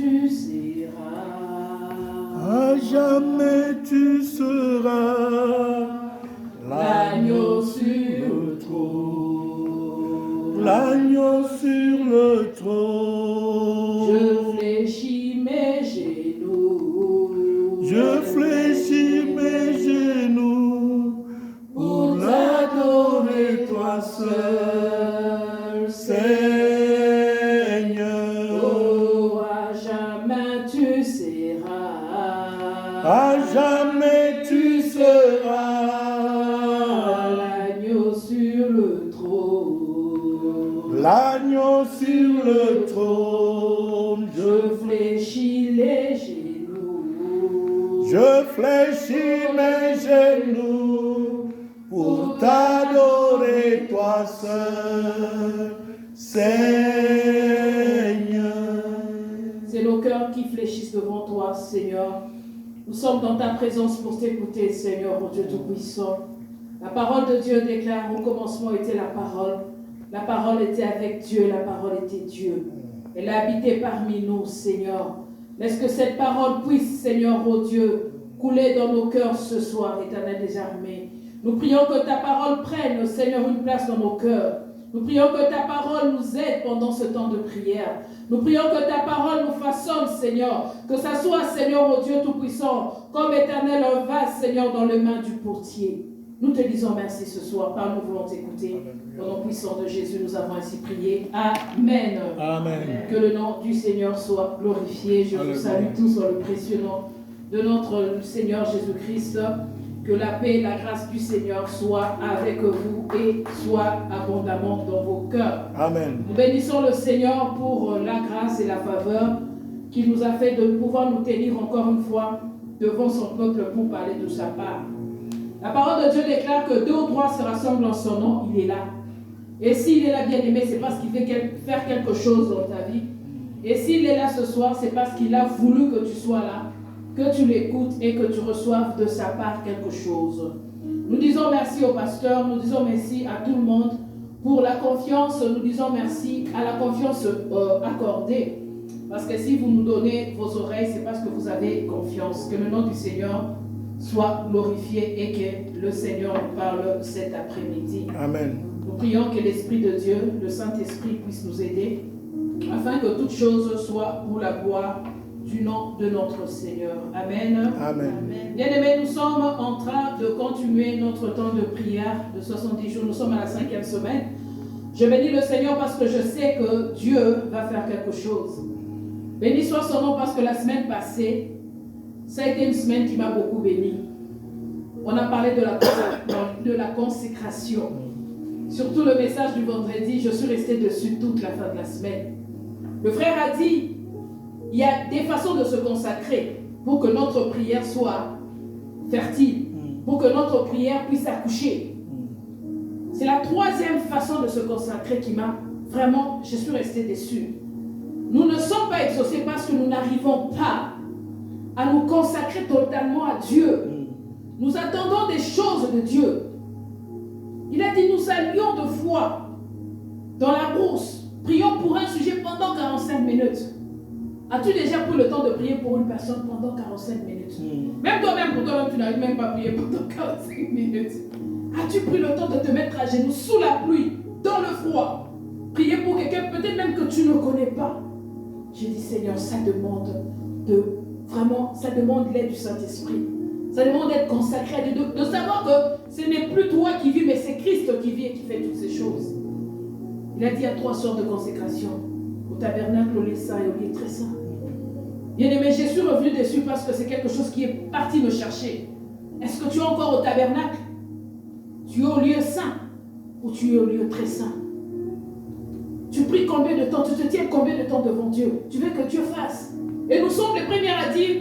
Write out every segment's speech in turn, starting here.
tu seras. À jamais tu seras L'agneau sur le trône. L'agneau sur le trône. Je fléchis mes genoux. Je fléchis mes genoux pour l'adorer toi seul, Seigneur. Oh, à jamais tu seras. À jamais tu seras L'agneau sur le trône. l'agneau sur le trône. Je fléchis les genoux. Je fléchis mes genoux pour t'adorer toi seul, Seigneur. C'est nos cœurs qui fléchissent devant toi, Seigneur. Nous sommes dans ta présence pour t'écouter, Seigneur, mon Dieu Tout-Puissant. La parole de Dieu déclare, au commencement était la parole. La parole était avec Dieu, la parole était Dieu. Elle a habité parmi nous, Seigneur. Laisse que cette parole puisse, Seigneur, oh Dieu, couler dans nos cœurs ce soir, Éternel des armées. Nous prions que ta parole prenne, Seigneur, une place dans nos cœurs. Nous prions que ta parole nous aide pendant ce temps de prière. Nous prions que ta parole nous façonne, Seigneur. Que ça soit, Seigneur, oh Dieu Tout-Puissant, comme éternel un vase, Seigneur, dans les mains du portier. Nous te disons merci ce soir, car nous voulons t'écouter. Au nom puissant de Jésus, nous avons ainsi prié. Amen. Amen. Que le nom du Seigneur soit glorifié. Je vous salue tous dans le précieux nom de notre Seigneur Jésus-Christ. Que la paix et la grâce du Seigneur soient avec vous et soient abondamment dans vos cœurs. Amen. Nous bénissons le Seigneur pour la grâce et la faveur qui nous a fait de pouvoir nous tenir encore une fois devant son peuple pour parler de sa part. La parole de Dieu déclare que 2 ou 3 se rassemblent en son nom, il est là. Et s'il est là, bien-aimé, c'est parce qu'il veut faire quelque chose dans ta vie. Et s'il est là ce soir, c'est parce qu'il a voulu que tu sois là, que tu l'écoutes et que tu reçoives de sa part quelque chose. Nous disons merci au pasteur, nous disons merci à tout le monde pour la confiance, nous disons merci à la confiance accordée. Parce que si vous nous donnez vos oreilles, c'est parce que vous avez confiance. Que le nom du Seigneur soit glorifié et que le Seigneur nous parle cet après-midi. Amen. Nous prions que l'Esprit de Dieu, le Saint-Esprit, puisse nous aider afin que toute chose soit pour la gloire du nom de notre Seigneur. Amen. Amen. Bien-aimés, nous sommes en train de continuer notre temps de prière de 70 jours. Nous sommes à la 5e semaine. Je bénis le Seigneur parce que je sais que Dieu va faire quelque chose. Béni soit son nom parce que la semaine passée, ça a été une semaine qui m'a beaucoup béni. On a parlé de la consécration. Surtout le message du vendredi, je suis restée dessus toute la fin de la semaine. Le frère a dit, il y a des façons de se consacrer pour que notre prière soit fertile, pour que notre prière puisse accoucher. C'est la 3e façon de se consacrer qui m'a vraiment, je suis restée déçue. Nous ne sommes pas exaucés parce que nous n'arrivons pas à nous consacrer totalement à Dieu. Nous attendons des choses de Dieu. Il a dit, nous allions de foi dans la brousse. Prions pour un sujet pendant 45 minutes. As-tu déjà pris le temps de prier pour une personne pendant 45 minutes? Même toi-même, pour toi-même, tu n'arrives même pas à prier pendant 45 minutes. As-tu pris le temps de te mettre à genoux sous la pluie, dans le froid? Prier pour quelqu'un, peut-être même que tu ne connais pas. J'ai dit, Seigneur, ça demande l'aide du Saint-Esprit. Ça demande d'être consacré à Dieu, de savoir que ce n'est plus toi qui vis, mais c'est Christ qui vit et qui fait toutes ces choses. Il a dit à 3 sortes de consécration, au tabernacle, au lieu saint et au lieu très saint. Bien-aimé, je suis revenu dessus parce que c'est quelque chose qui est parti me chercher. Est-ce que tu es encore au tabernacle? Tu es au lieu saint ou tu es au lieu très saint? Tu pries combien de temps? Tu te tiens combien de temps devant Dieu? Tu veux que Dieu fasse? Et nous sommes les premiers à dire,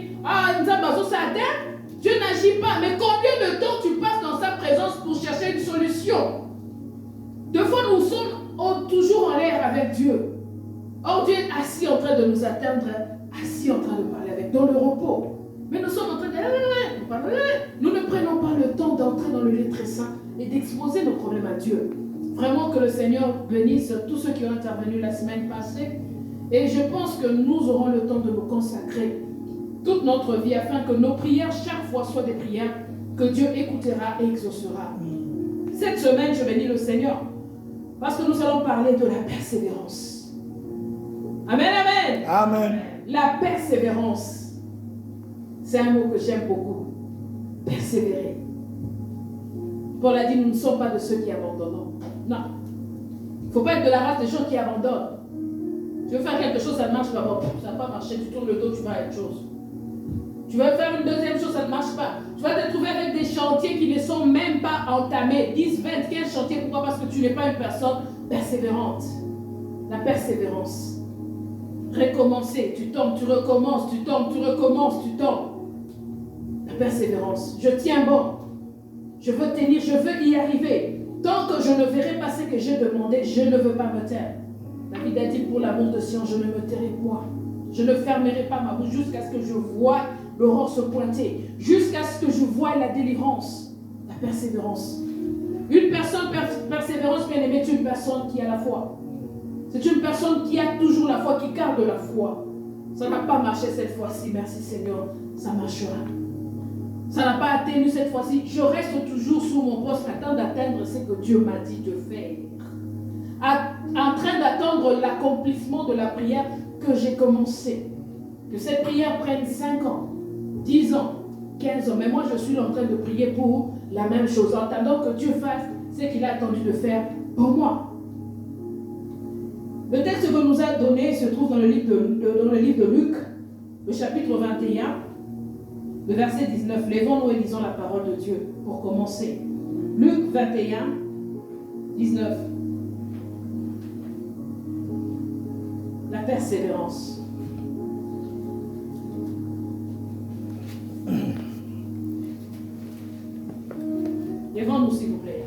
Nzabazo ça atteint, Dieu n'agit pas. Mais combien de temps tu passes dans sa présence pour chercher une solution? Deux fois nous sommes toujours en l'air avec Dieu. Or Dieu est assis en train de nous attendre, assis en train de parler avec, dans le repos. Mais nous sommes en train de... Nous ne prenons pas le temps d'entrer dans le lieu très saint et d'exposer nos problèmes à Dieu. Vraiment que le Seigneur bénisse tous ceux qui ont intervenu la semaine passée Et je pense que nous aurons le temps de nous consacrer toute notre vie afin que nos prières chaque fois soient des prières que Dieu écoutera et exaucera. Cette semaine, je bénis le Seigneur parce que nous allons parler de la persévérance. Amen, amen. Amen. La persévérance, c'est un mot que j'aime beaucoup. Persévérer. Paul a dit, nous ne sommes pas de ceux qui abandonnent. Non. Il ne faut pas être de la race des gens qui abandonnent. Tu veux faire quelque chose, ça ne marche pas. Bon, ça n'a pas marché, tu tournes le dos, tu vas à autre chose. Tu veux faire une deuxième chose, ça ne marche pas. Tu vas te trouver avec des chantiers qui ne sont même pas entamés. 10, 20, 15 chantiers. Pourquoi? Parce que tu n'es pas une personne persévérante. La persévérance. Recommencer, tu tombes, tu recommences, tu tombes, tu recommences, tu tombes. La persévérance. Je tiens bon. Je veux tenir, je veux y arriver. Tant que je ne verrai pas ce que j'ai demandé, je ne veux pas me taire. David a dit, pour l'amour de Sion, je ne me tairai point. Je ne fermerai pas ma bouche jusqu'à ce que je voie l'aurore se pointer, jusqu'à ce que je voie la délivrance. La persévérance. Une personne persévérante, bien aimée, c'est une personne qui a la foi. C'est une personne qui a toujours la foi, qui garde la foi. Ça n'a pas marché cette fois-ci, merci Seigneur, ça marchera. Ça n'a pas atteint cette fois-ci, je reste toujours sous mon poste, en train d'atteindre ce que Dieu m'a dit de faire. En train d'attendre l'accomplissement de la prière que j'ai commencée. Que cette prière prenne 5 ans, 10 ans, 15 ans. Mais moi, je suis en train de prier pour la même chose, en attendant que Dieu fasse ce qu'il a attendu de faire pour moi. Le texte que nous a donné se trouve dans le livre de Luc, le chapitre 21, le verset 19. Lèvons-nous et lisons la parole de Dieu pour commencer. Luc 21, 19. La persévérance. Lèvons-nous, s'il vous plaît.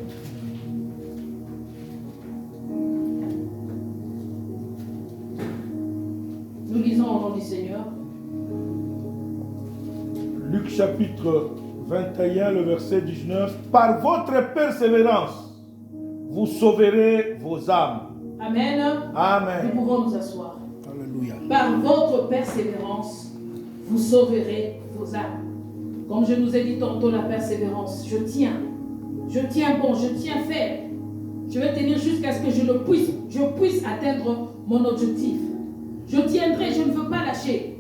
Nous lisons au nom du Seigneur. Luc chapitre 21, le verset 19. Par votre persévérance, vous sauverez vos âmes. Amen. Amen. Nous pouvons nous asseoir. Alléluia. Par votre persévérance, vous sauverez vos âmes. Comme je nous ai dit tantôt, la persévérance, je tiens bon, je tiens ferme. Je vais tenir jusqu'à ce que je puisse atteindre mon objectif. Je tiendrai, je ne veux pas lâcher.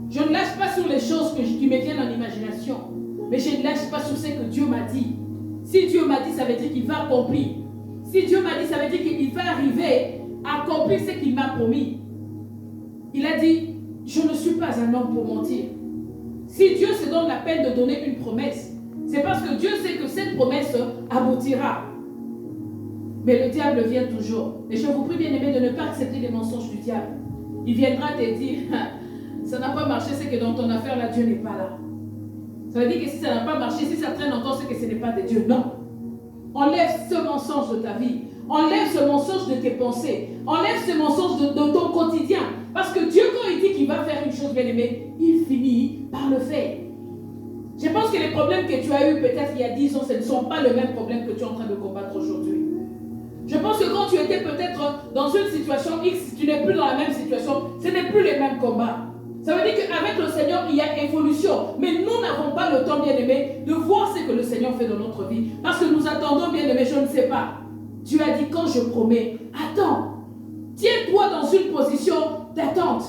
Je ne lâche pas sur les choses qui me viennent en imagination, mais je ne lâche pas sur ce que Dieu m'a dit. Si Dieu m'a dit, ça veut dire qu'il va accomplir. Si Dieu m'a dit, ça veut dire qu'il va arriver à accomplir ce qu'il m'a promis. Il a dit, je ne suis pas un homme pour mentir. Si Dieu se donne la peine de donner une promesse, c'est parce que Dieu sait que cette promesse aboutira. Mais le diable vient toujours. Et je vous prie, bien aimé, de ne pas accepter les mensonges du diable. Il viendra te dire, ça n'a pas marché, c'est que dans ton affaire, là, Dieu n'est pas là. Ça veut dire que si ça n'a pas marché, si ça traîne encore, c'est que ce n'est pas de Dieu. Non. Enlève ce mensonge de ta vie. Enlève ce mensonge de tes pensées. Enlève ce mensonge de ton quotidien. Parce que Dieu, quand il dit qu'il va faire une chose, bien aimé, il finit par le faire. Je pense que les problèmes que tu as eus peut-être il y a 10 ans, ce ne sont pas les mêmes problèmes que tu es en train de combattre aujourd'hui. Je pense que quand tu étais peut-être dans une situation X, tu n'es plus dans la même situation, ce n'est plus les mêmes combats. Ça veut dire qu'avec le Seigneur, il y a évolution. Mais nous n'avons pas le temps, bien-aimé, de voir ce que le Seigneur fait dans notre vie. Parce que nous attendons, bien-aimé, je ne sais pas. Dieu a dit, quand je promets, attends. Tiens-toi dans une position d'attente.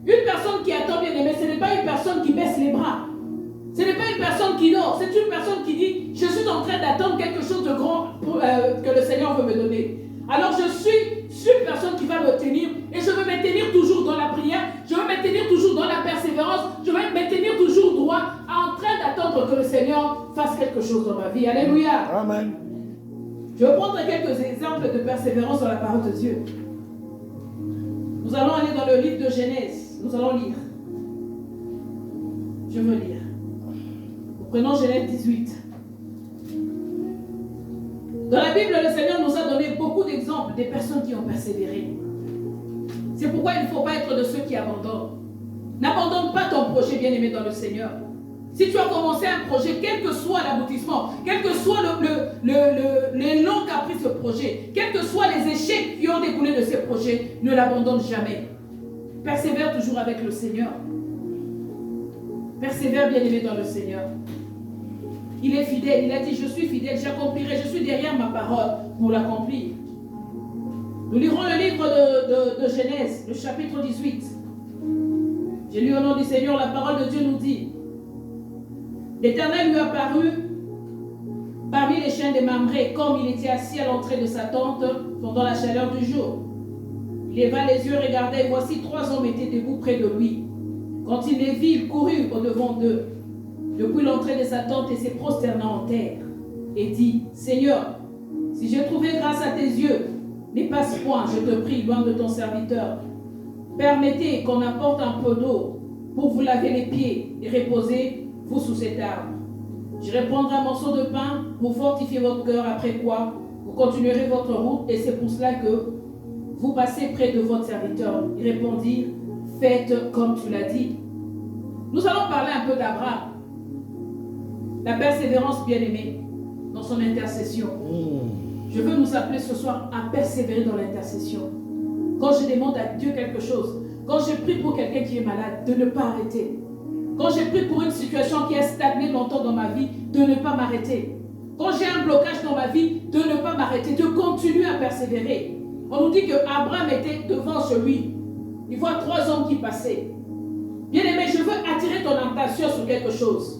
Une personne qui attend, bien-aimé, ce n'est pas une personne qui baisse les bras. Ce n'est pas une personne qui dort. C'est une personne qui dit, je suis en train d'attendre quelque chose de grand que le Seigneur veut me donner. Alors je suis une personne qui va me tenir et je vais me tenir toujours dans la prière, je vais me tenir toujours dans la persévérance, je vais me tenir toujours droit en train d'attendre que le Seigneur fasse quelque chose dans ma vie. Alléluia. Amen. Je vais prendre quelques exemples de persévérance dans la parole de Dieu. Nous allons aller dans le livre de Genèse. Nous allons lire. Je veux lire. Nous prenons Genèse 18. Dans la Bible, le Seigneur nous a donné beaucoup d'exemples des personnes qui ont persévéré. C'est pourquoi il ne faut pas être de ceux qui abandonnent. N'abandonne pas ton projet, bien-aimé dans le Seigneur. Si tu as commencé un projet, quel que soit l'aboutissement, quel que soit les longs caprices de ce projet, quels que soient les échecs qui ont découlé de ces projets, ne l'abandonne jamais. Persévère toujours avec le Seigneur. Persévère, bien-aimé, dans le Seigneur. Il est fidèle. Il a dit, je suis fidèle, j'accomplirai. Je suis derrière ma parole pour l'accomplir. Nous lirons le livre de Genèse, le chapitre 18. J'ai lu au nom du Seigneur, la parole de Dieu nous dit, l'Éternel lui apparut parmi les chiens des Mamré, comme il était assis à l'entrée de sa tente pendant la chaleur du jour. Il leva les yeux, regardait, et voici 3 hommes étaient debout près de lui. Quand il les vit, il courut au-devant d'eux, depuis l'entrée de sa tente, et s'est prosterné en terre, et dit, Seigneur, si j'ai trouvé grâce à tes yeux, n'aie pas point, je te prie, loin de ton serviteur. Permettez qu'on apporte un peu d'eau pour vous laver les pieds et reposez-vous sous cet arbre. Je prendrai un morceau de pain pour fortifier votre cœur, après quoi vous continuerez votre route, et c'est pour cela que vous passez près de votre serviteur. Ils répondirent, faites comme tu l'as dit. Nous allons parler un peu d'Abraham. La persévérance, bien-aimée, dans son intercession. Je veux nous appeler ce soir à persévérer dans l'intercession. Quand je demande à Dieu quelque chose, quand je prie pour quelqu'un qui est malade, de ne pas arrêter. Quand je prie pour une situation qui a stagné longtemps dans ma vie, de ne pas m'arrêter. Quand j'ai un blocage dans ma vie, de ne pas m'arrêter, de continuer à persévérer. On nous dit qu'Abraham était devant chez lui. Il voit 3 hommes qui passaient. Bien-aimé, je veux attirer ton attention sur quelque chose.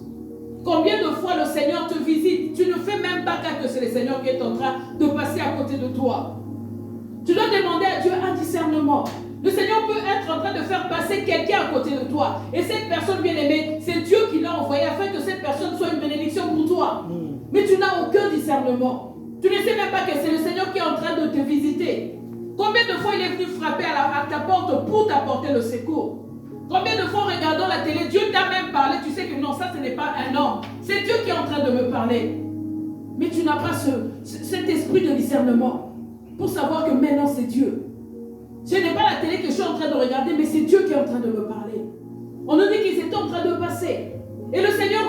Combien de fois le Seigneur te visite, tu ne fais même pas cas que c'est le Seigneur qui est en train de passer à côté de toi. Tu dois demander à Dieu un discernement. Le Seigneur peut être en train de faire passer quelqu'un à côté de toi. Et cette personne bien-aimée, c'est Dieu qui l'a envoyé afin que cette personne soit une bénédiction pour toi. Mais tu n'as aucun discernement. Tu ne sais même pas que c'est le Seigneur qui est en train de te visiter. Combien de fois il est venu frapper à ta porte pour t'apporter le secours? Combien de fois en regardant la télé, Dieu t'a même parlé, tu sais que non, ça ce n'est pas un homme. C'est Dieu qui est en train de me parler. Mais tu n'as pas cet esprit de discernement pour savoir que maintenant c'est Dieu. Ce n'est pas la télé que je suis en train de regarder, mais c'est Dieu qui est en train de me parler. On nous dit qu'ils étaient en train de passer. Et le Seigneur,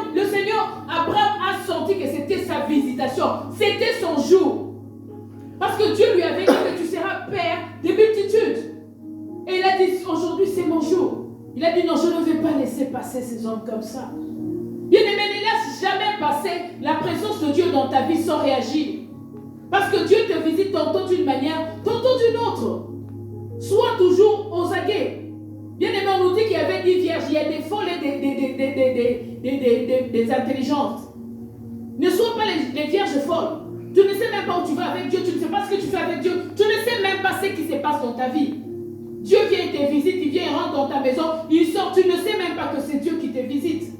Abraham a senti que c'était sa visitation. C'était son jour. Parce que Dieu lui avait dit que tu seras père des multitudes. Et il a dit, aujourd'hui c'est mon jour. Il a dit, non, je ne vais pas laisser passer ces hommes comme ça. Bien-aimé, ne laisse jamais passer la présence de Dieu dans ta vie sans réagir. Parce que Dieu te visite tantôt d'une manière, tantôt d'une autre. Sois toujours aux aguets. Bien-aimé, on nous dit qu'il y avait 10 vierges. Il y a des folles et des intelligentes. Ne sois pas les vierges folles. Tu ne sais même pas où tu vas avec Dieu. Tu ne sais pas ce que tu fais avec Dieu. Tu ne sais même pas ce qui se passe dans ta vie. Dieu vient et te visite, il vient et rentre dans ta maison, il sort, tu ne sais même pas que c'est Dieu qui te visite.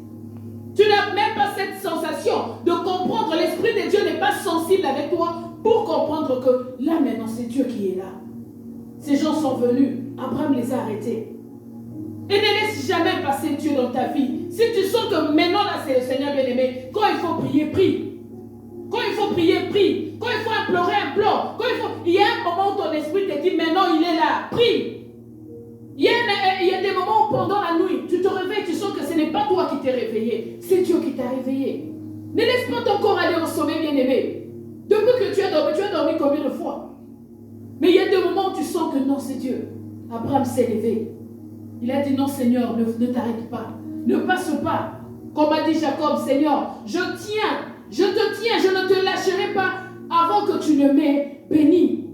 Tu n'as même pas cette sensation de comprendre, l'Esprit de Dieu n'est pas sensible avec toi pour comprendre que là maintenant c'est Dieu qui est là. Ces gens sont venus, Abraham les a arrêtés. Et ne laisse jamais passer Dieu dans ta vie. Si tu sens que maintenant là c'est le Seigneur bien-aimé, quand il faut prier, prie. Quand il faut prier, prie. Quand il faut implorer, implore. Il y a un moment où ton esprit te dit maintenant il est là, prie. Il y a des moments où pendant la nuit, tu te réveilles, tu sens que ce n'est pas toi qui t'es réveillé, c'est Dieu qui t'a réveillé. Ne laisse pas ton corps aller au sommeil, bien-aimé. Depuis que tu as dormi combien de fois? Mais il y a des moments où tu sens que non, c'est Dieu. Abraham s'est levé. Il a dit non, Seigneur, ne t'arrête pas. Ne passe pas. Comme a dit Jacob, Seigneur, je te tiens, je ne te lâcherai pas avant que tu ne m'aies béni.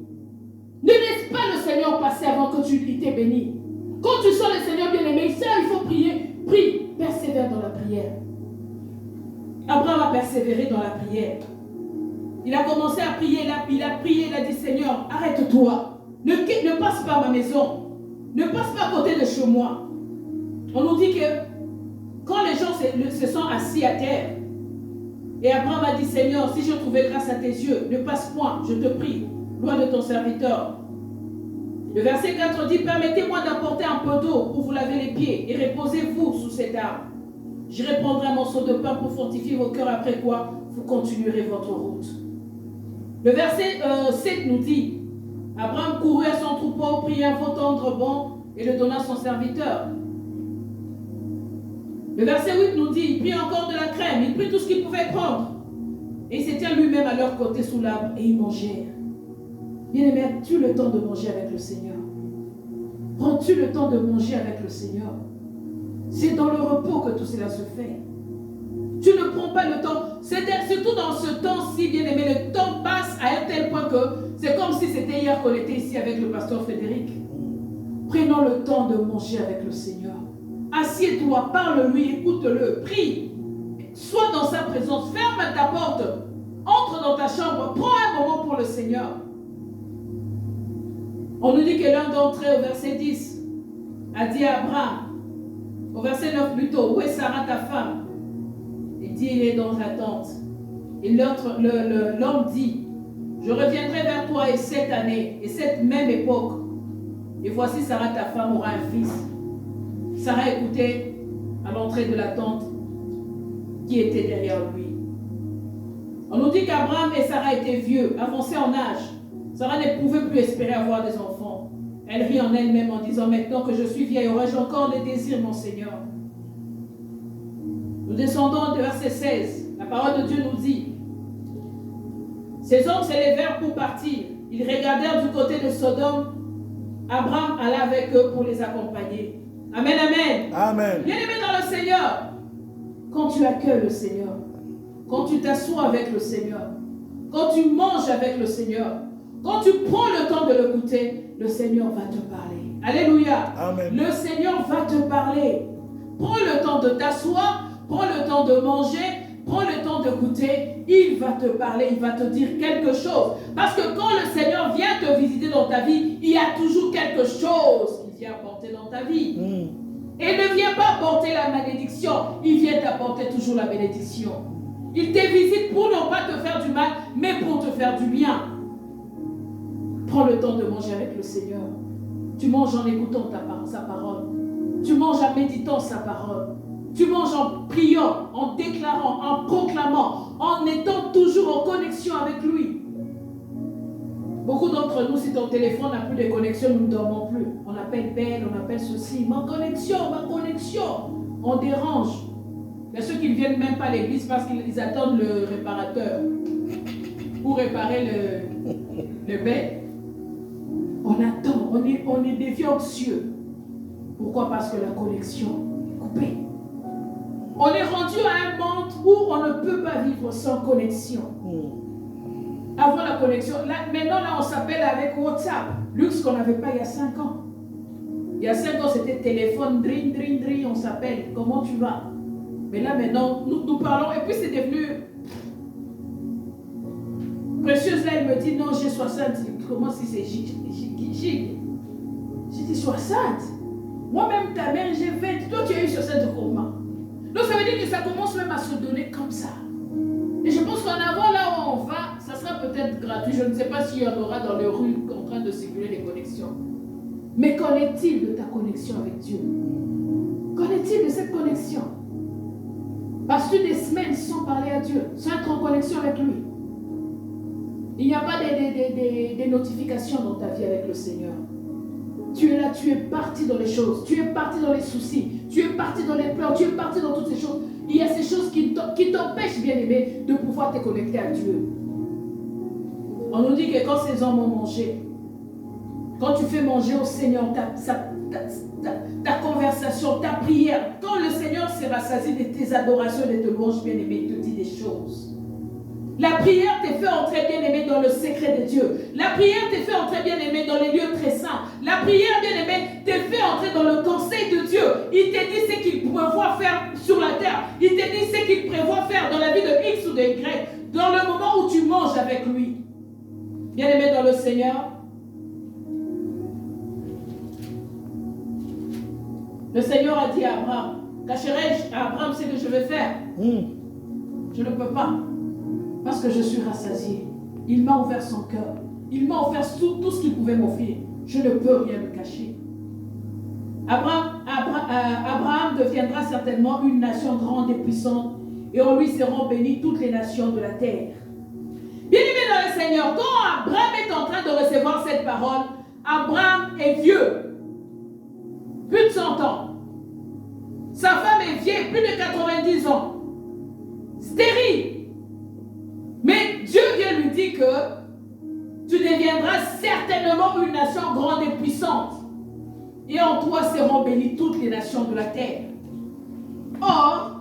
Ne laisse pas le Seigneur passer avant que tu t'aies béni. Quand tu sens le Seigneur bien-aimé, il faut prier. Prie, persévère dans la prière. Abraham a persévéré dans la prière. Il a commencé à prier, il a prié, il a dit Seigneur, arrête-toi. Ne passe pas à ma maison. Ne passe pas à côté de chez moi. On nous dit que quand les gens se sont assis à terre, et Abraham a dit Seigneur, si je trouvais grâce à tes yeux, ne passe point, je te prie, loin de ton serviteur. Le verset 4 dit, permettez-moi d'apporter un peu d'eau pour vous laver les pieds et reposez-vous sous cet arbre. Je reprendrai un morceau de pain pour fortifier vos cœurs, après quoi vous continuerez votre route. Le verset 7 nous dit, Abraham courut à son troupeau, prit un veau tendre bon et le donna à son serviteur. Le verset 8 nous dit, il prit encore de la crème, il prit tout ce qu'il pouvait prendre. Et il se tient lui-même à leur côté sous l'arbre et ils mangèrent. Bien-aimé, as-tu le temps de manger avec le Seigneur? Prends-tu le temps de manger avec le Seigneur? C'est dans le repos que tout cela se fait. Tu ne prends pas le temps. C'est surtout dans ce temps-ci, bien aimé, le temps passe à un tel point que c'est comme si c'était hier qu'on était ici avec le pasteur Frédéric. Prenons le temps de manger avec le Seigneur. Assieds-toi, parle-lui, écoute-le, prie. Sois dans sa présence, ferme ta porte, entre dans ta chambre, prends un moment pour le Seigneur. On nous dit que l'un d'entre eux, au verset 10, a dit à Abraham, au verset 9 plutôt, où est Sarah ta femme? Il dit, il est dans la tente. Et l'homme dit, je reviendrai vers toi et cette année, et cette même époque, et voici Sarah ta femme aura un fils. Sarah écoutait à l'entrée de la tente qui était derrière lui. On nous dit qu'Abraham et Sarah étaient vieux, avancés en âge. Sarah ne pouvait plus espérer avoir des enfants. Elle rit en elle-même en disant, maintenant que je suis vieille, aurais-je encore des désirs, mon Seigneur? Nous descendons de verset 16. La parole de Dieu nous dit, ces hommes se levèrent pour partir. Ils regardèrent du côté de Sodome. Abraham alla avec eux pour les accompagner. Amen, amen. Amen. Bien-aimé dans le Seigneur, quand tu accueilles le Seigneur, quand tu t'assois avec le Seigneur, quand tu manges avec le Seigneur, quand tu prends le temps de l'écouter, le Seigneur va te parler. Alléluia. Amen. Le Seigneur va te parler. Prends le temps de t'asseoir, prends le temps de manger, prends le temps d'écouter, il va te parler, il va te dire quelque chose. Parce que quand le Seigneur vient te visiter dans ta vie, il y a toujours quelque chose qu'il vient apporter dans ta vie. Et il ne vient pas apporter la malédiction, il vient t'apporter toujours la bénédiction. Il te visite pour non pas te faire du mal, mais pour te faire du bien. Prends le temps de manger avec le Seigneur. Tu manges en écoutant sa parole. Tu manges en méditant sa parole. Tu manges en priant, en déclarant, en proclamant, en étant toujours en connexion avec lui. Beaucoup d'entre nous, si ton téléphone n'a plus de connexion, nous ne dormons plus. On appelle belle, on appelle ceci. Ma connexion. On dérange. Il y a ceux qui ne viennent même pas à l'église parce qu'ils attendent le réparateur pour réparer le bel. On attend, on est des vieux anxieux. Pourquoi? Parce que la connexion est coupée. On est rendu à un monde où on ne peut pas vivre sans connexion. Avant la connexion, maintenant on s'appelle avec WhatsApp. Luxe qu'on n'avait pas il y a 5 ans. Il y a 5 ans, c'était téléphone, dring, on s'appelle. Comment tu vas? Mais là maintenant, nous parlons et puis c'est devenu... Précieuse là, elle me dit, non, j'ai 60. Comment si c'est gig? J'ai dit 60. Moi-même, ta mère, j'ai 20. Toi, tu as eu 60 comment? Donc ça veut dire que ça commence même à se donner comme ça. Et je pense qu'en avant, là où on va, ça sera peut-être gratuit. Je ne sais pas s'il y en aura dans les rues en train de circuler les connexions. Mais qu'en est-il de ta connexion avec Dieu? Qu'en est-il de cette connexion? Passes-tu des semaines sans parler à Dieu, sans être en connexion avec lui? Il n'y a pas des notifications dans ta vie avec le Seigneur. Tu es là, tu es parti dans les choses, tu es parti dans les soucis, tu es parti dans les pleurs, tu es parti dans toutes ces choses. Il y a ces choses qui t'empêchent, bien aimé, de pouvoir te connecter à Dieu. On nous dit que quand ces hommes ont mangé, quand tu fais manger au Seigneur ta conversation, ta prière, quand le Seigneur s'est rassasié de tes adorations et de tes louanges, bien aimé, il te dit des choses. La prière te fait entrer, bien aimé, dans le secret de Dieu. La prière te fait entrer, bien aimé, dans les lieux très saints. La prière, bien aimé, te fait entrer dans le conseil de Dieu. Il te dit ce qu'il prévoit faire sur la terre. Il te dit ce qu'il prévoit faire dans la vie de X ou de Y. Dans le moment où tu manges avec lui. Bien aimé dans le Seigneur. Le Seigneur a dit à Abraham, cacherai-je à Abraham ce que je vais faire? Je ne peux pas. Parce que je suis rassasié. Il m'a ouvert son cœur. Il m'a offert tout ce qu'il pouvait m'offrir. Je ne peux rien me cacher. Abraham deviendra certainement une nation grande et puissante. Et en lui seront bénies toutes les nations de la terre. Bien-aimé dans le Seigneur, quand Abraham est en train de recevoir cette parole, Abraham est vieux. Plus de 100 ans. Sa femme est vieille, plus de 90 ans. Stérile. Mais Dieu vient lui dire que tu deviendras certainement une nation grande et puissante. et en toi seront bénies toutes les nations de la terre. Or,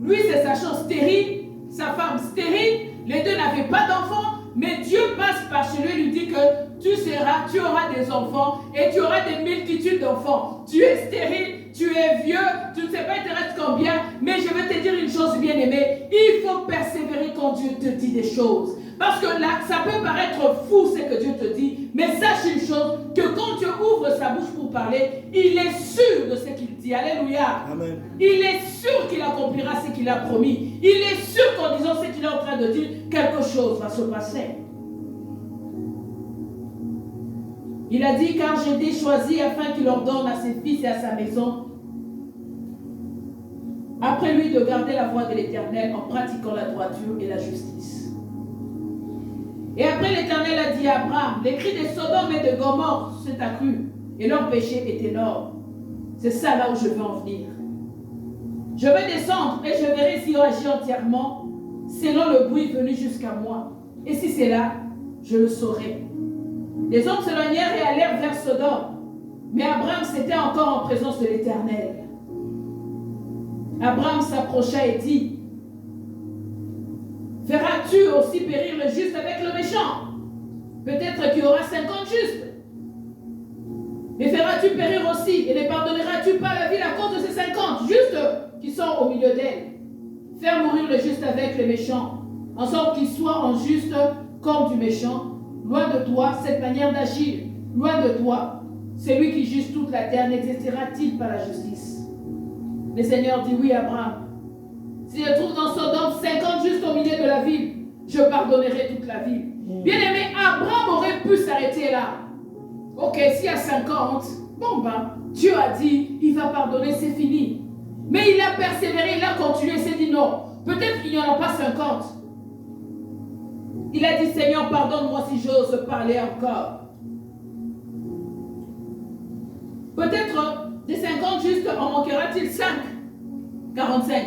lui c'est sachant stérile, sa femme stérile, les deux n'avaient pas d'enfants, mais Dieu passe par chez lui et lui dit que tu auras des enfants et tu auras des multitudes d'enfants. Tu es stérile, tu es vieux, tu ne sais pas il te reste combien, mais je vais te dire une chose bien aimée, il faut persévérer quand Dieu te dit des choses. Parce que là, ça peut paraître fou ce que Dieu te dit, mais sache une chose, que quand Dieu ouvre sa bouche pour parler, il est sûr de ce qu'il dit. Alléluia. Amen. Il est sûr qu'il accomplira ce qu'il a promis. Il est sûr qu'en disant ce qu'il est en train de dire, quelque chose va se passer. Il a dit, car j'ai été choisi afin qu'il ordonne à ses fils et à sa maison, après lui, de garder la voie de l'Éternel en pratiquant la droiture et la justice. Et après l'Éternel a dit à Abraham, les cris de Sodome et de Gomorrhe s'est accru et leur péché est énorme. C'est ça là où je veux en venir. Je vais descendre et je verrai s'il agit entièrement selon le bruit venu jusqu'à moi. Et si c'est là, je le saurai. Les hommes s'éloignèrent et allèrent vers Sodome. Mais Abraham s'était encore en présence de l'Éternel. Abraham s'approcha et dit, feras-tu aussi périr le juste avec le méchant? Peut-être qu'il y aura 50 justes. Mais feras-tu périr aussi et ne pardonneras-tu pas la ville à cause de ces 50 justes qui sont au milieu d'elle? Faire mourir le juste avec le méchant, en sorte qu'il soit en juste comme du méchant. Loin de toi cette manière d'agir. Loin de toi, celui qui juge toute la terre n'exercera-t-il pas la justice? Le Seigneur dit oui à Abraham. Si je trouve dans Sodome 50 justes au milieu de la ville, je pardonnerai toute la ville. Bien aimé, Abraham aurait pu s'arrêter là. Ok, s'il y a 50, bon ben, Dieu a dit, il va pardonner, c'est fini. Mais il a persévéré, il a continué, il s'est dit non, peut-être qu'il n'y en a pas 50. Il a dit, Seigneur, pardonne-moi si j'ose parler encore. Peut-être des 50 justes, en manquera-t-il 5? 45.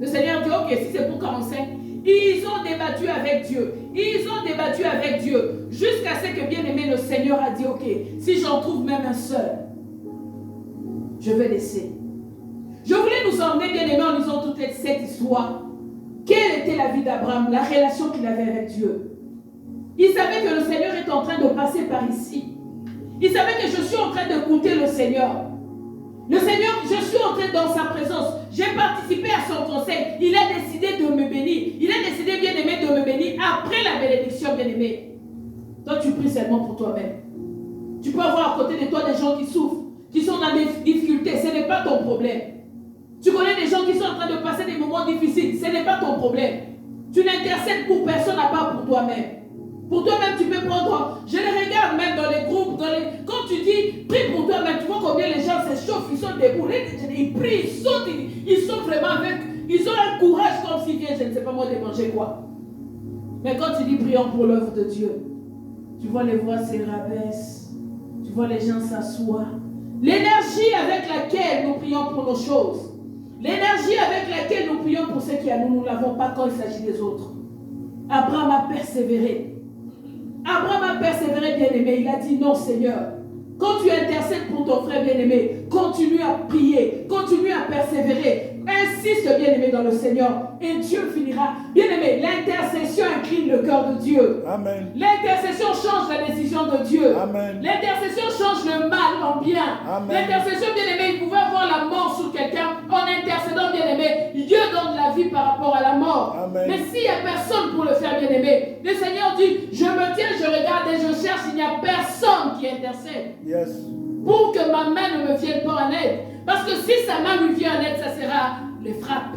Le Seigneur dit, ok, si c'est pour 45, ils ont débattu avec Dieu. Ils ont débattu avec Dieu. Jusqu'à ce que, bien aimé, le Seigneur a dit, ok, si j'en trouve même un seul, je vais laisser. Je voulais nous emmener, bien aimé, en lisant toute cette histoire. Quelle était la vie d'Abraham, la relation qu'il avait avec Dieu? Il savait que le Seigneur est en train de passer par ici. Il savait que je suis en train d'écouter le Seigneur. Le Seigneur, je suis entré dans sa présence. J'ai participé à son conseil. Il a décidé de me bénir. Il a décidé, bien aimé, de me bénir après la bénédiction, bien aimé. Toi, tu pries seulement pour toi-même. Tu peux avoir à côté de toi des gens qui souffrent, qui sont dans des difficultés. Ce n'est pas ton problème. Tu connais des gens qui sont en train de passer des moments difficiles. Ce n'est pas ton problème. Tu n'intercèdes pour personne à part pour toi-même. Pour toi-même, tu peux prendre. Je les regarde même dans les groupes. Quand tu dis, prie pour toi-même, tu vois combien les gens s'échauffent, ils sont debout. Ils prient, ils sautent, ils sont vraiment avec. Ils ont un courage comme s'ils viennent, je ne sais pas moi, de manger quoi. Mais quand tu dis prions pour l'œuvre de Dieu, tu vois les voix se rabaissent. Tu vois les gens s'assoient. L'énergie avec laquelle nous prions pour nos choses. L'énergie avec laquelle nous prions pour ceux qui à nous, nous ne l'avons pas quand il s'agit des autres. Abraham a persévéré. Abraham a persévéré, bien-aimé. Il a dit non, Seigneur. Quand tu intercèdes pour ton frère bien-aimé, continue à prier, continue à persévérer. Insiste, bien-aimé, dans le Seigneur. Et Dieu finira. Bien-aimé, l'intercession incline le cœur de Dieu. Amen. L'intercession change la décision de Dieu. Amen. L'intercession change le mal en bien. Amen. L'intercession, bien-aimé, il pouvait avoir la mort sur quelqu'un. En intercédant, bien-aimé, Dieu donne la vie par rapport à la mort. Amen. Mais s'il n'y a personne pour le faire, bien-aimé, le Seigneur dit, je me tiens, je regarde et je cherche, il n'y a personne qui intercède. Yes. Pour que ma main ne me vienne pas en aide. Parce que si sa main lui vient en aide, ça sera les frappes.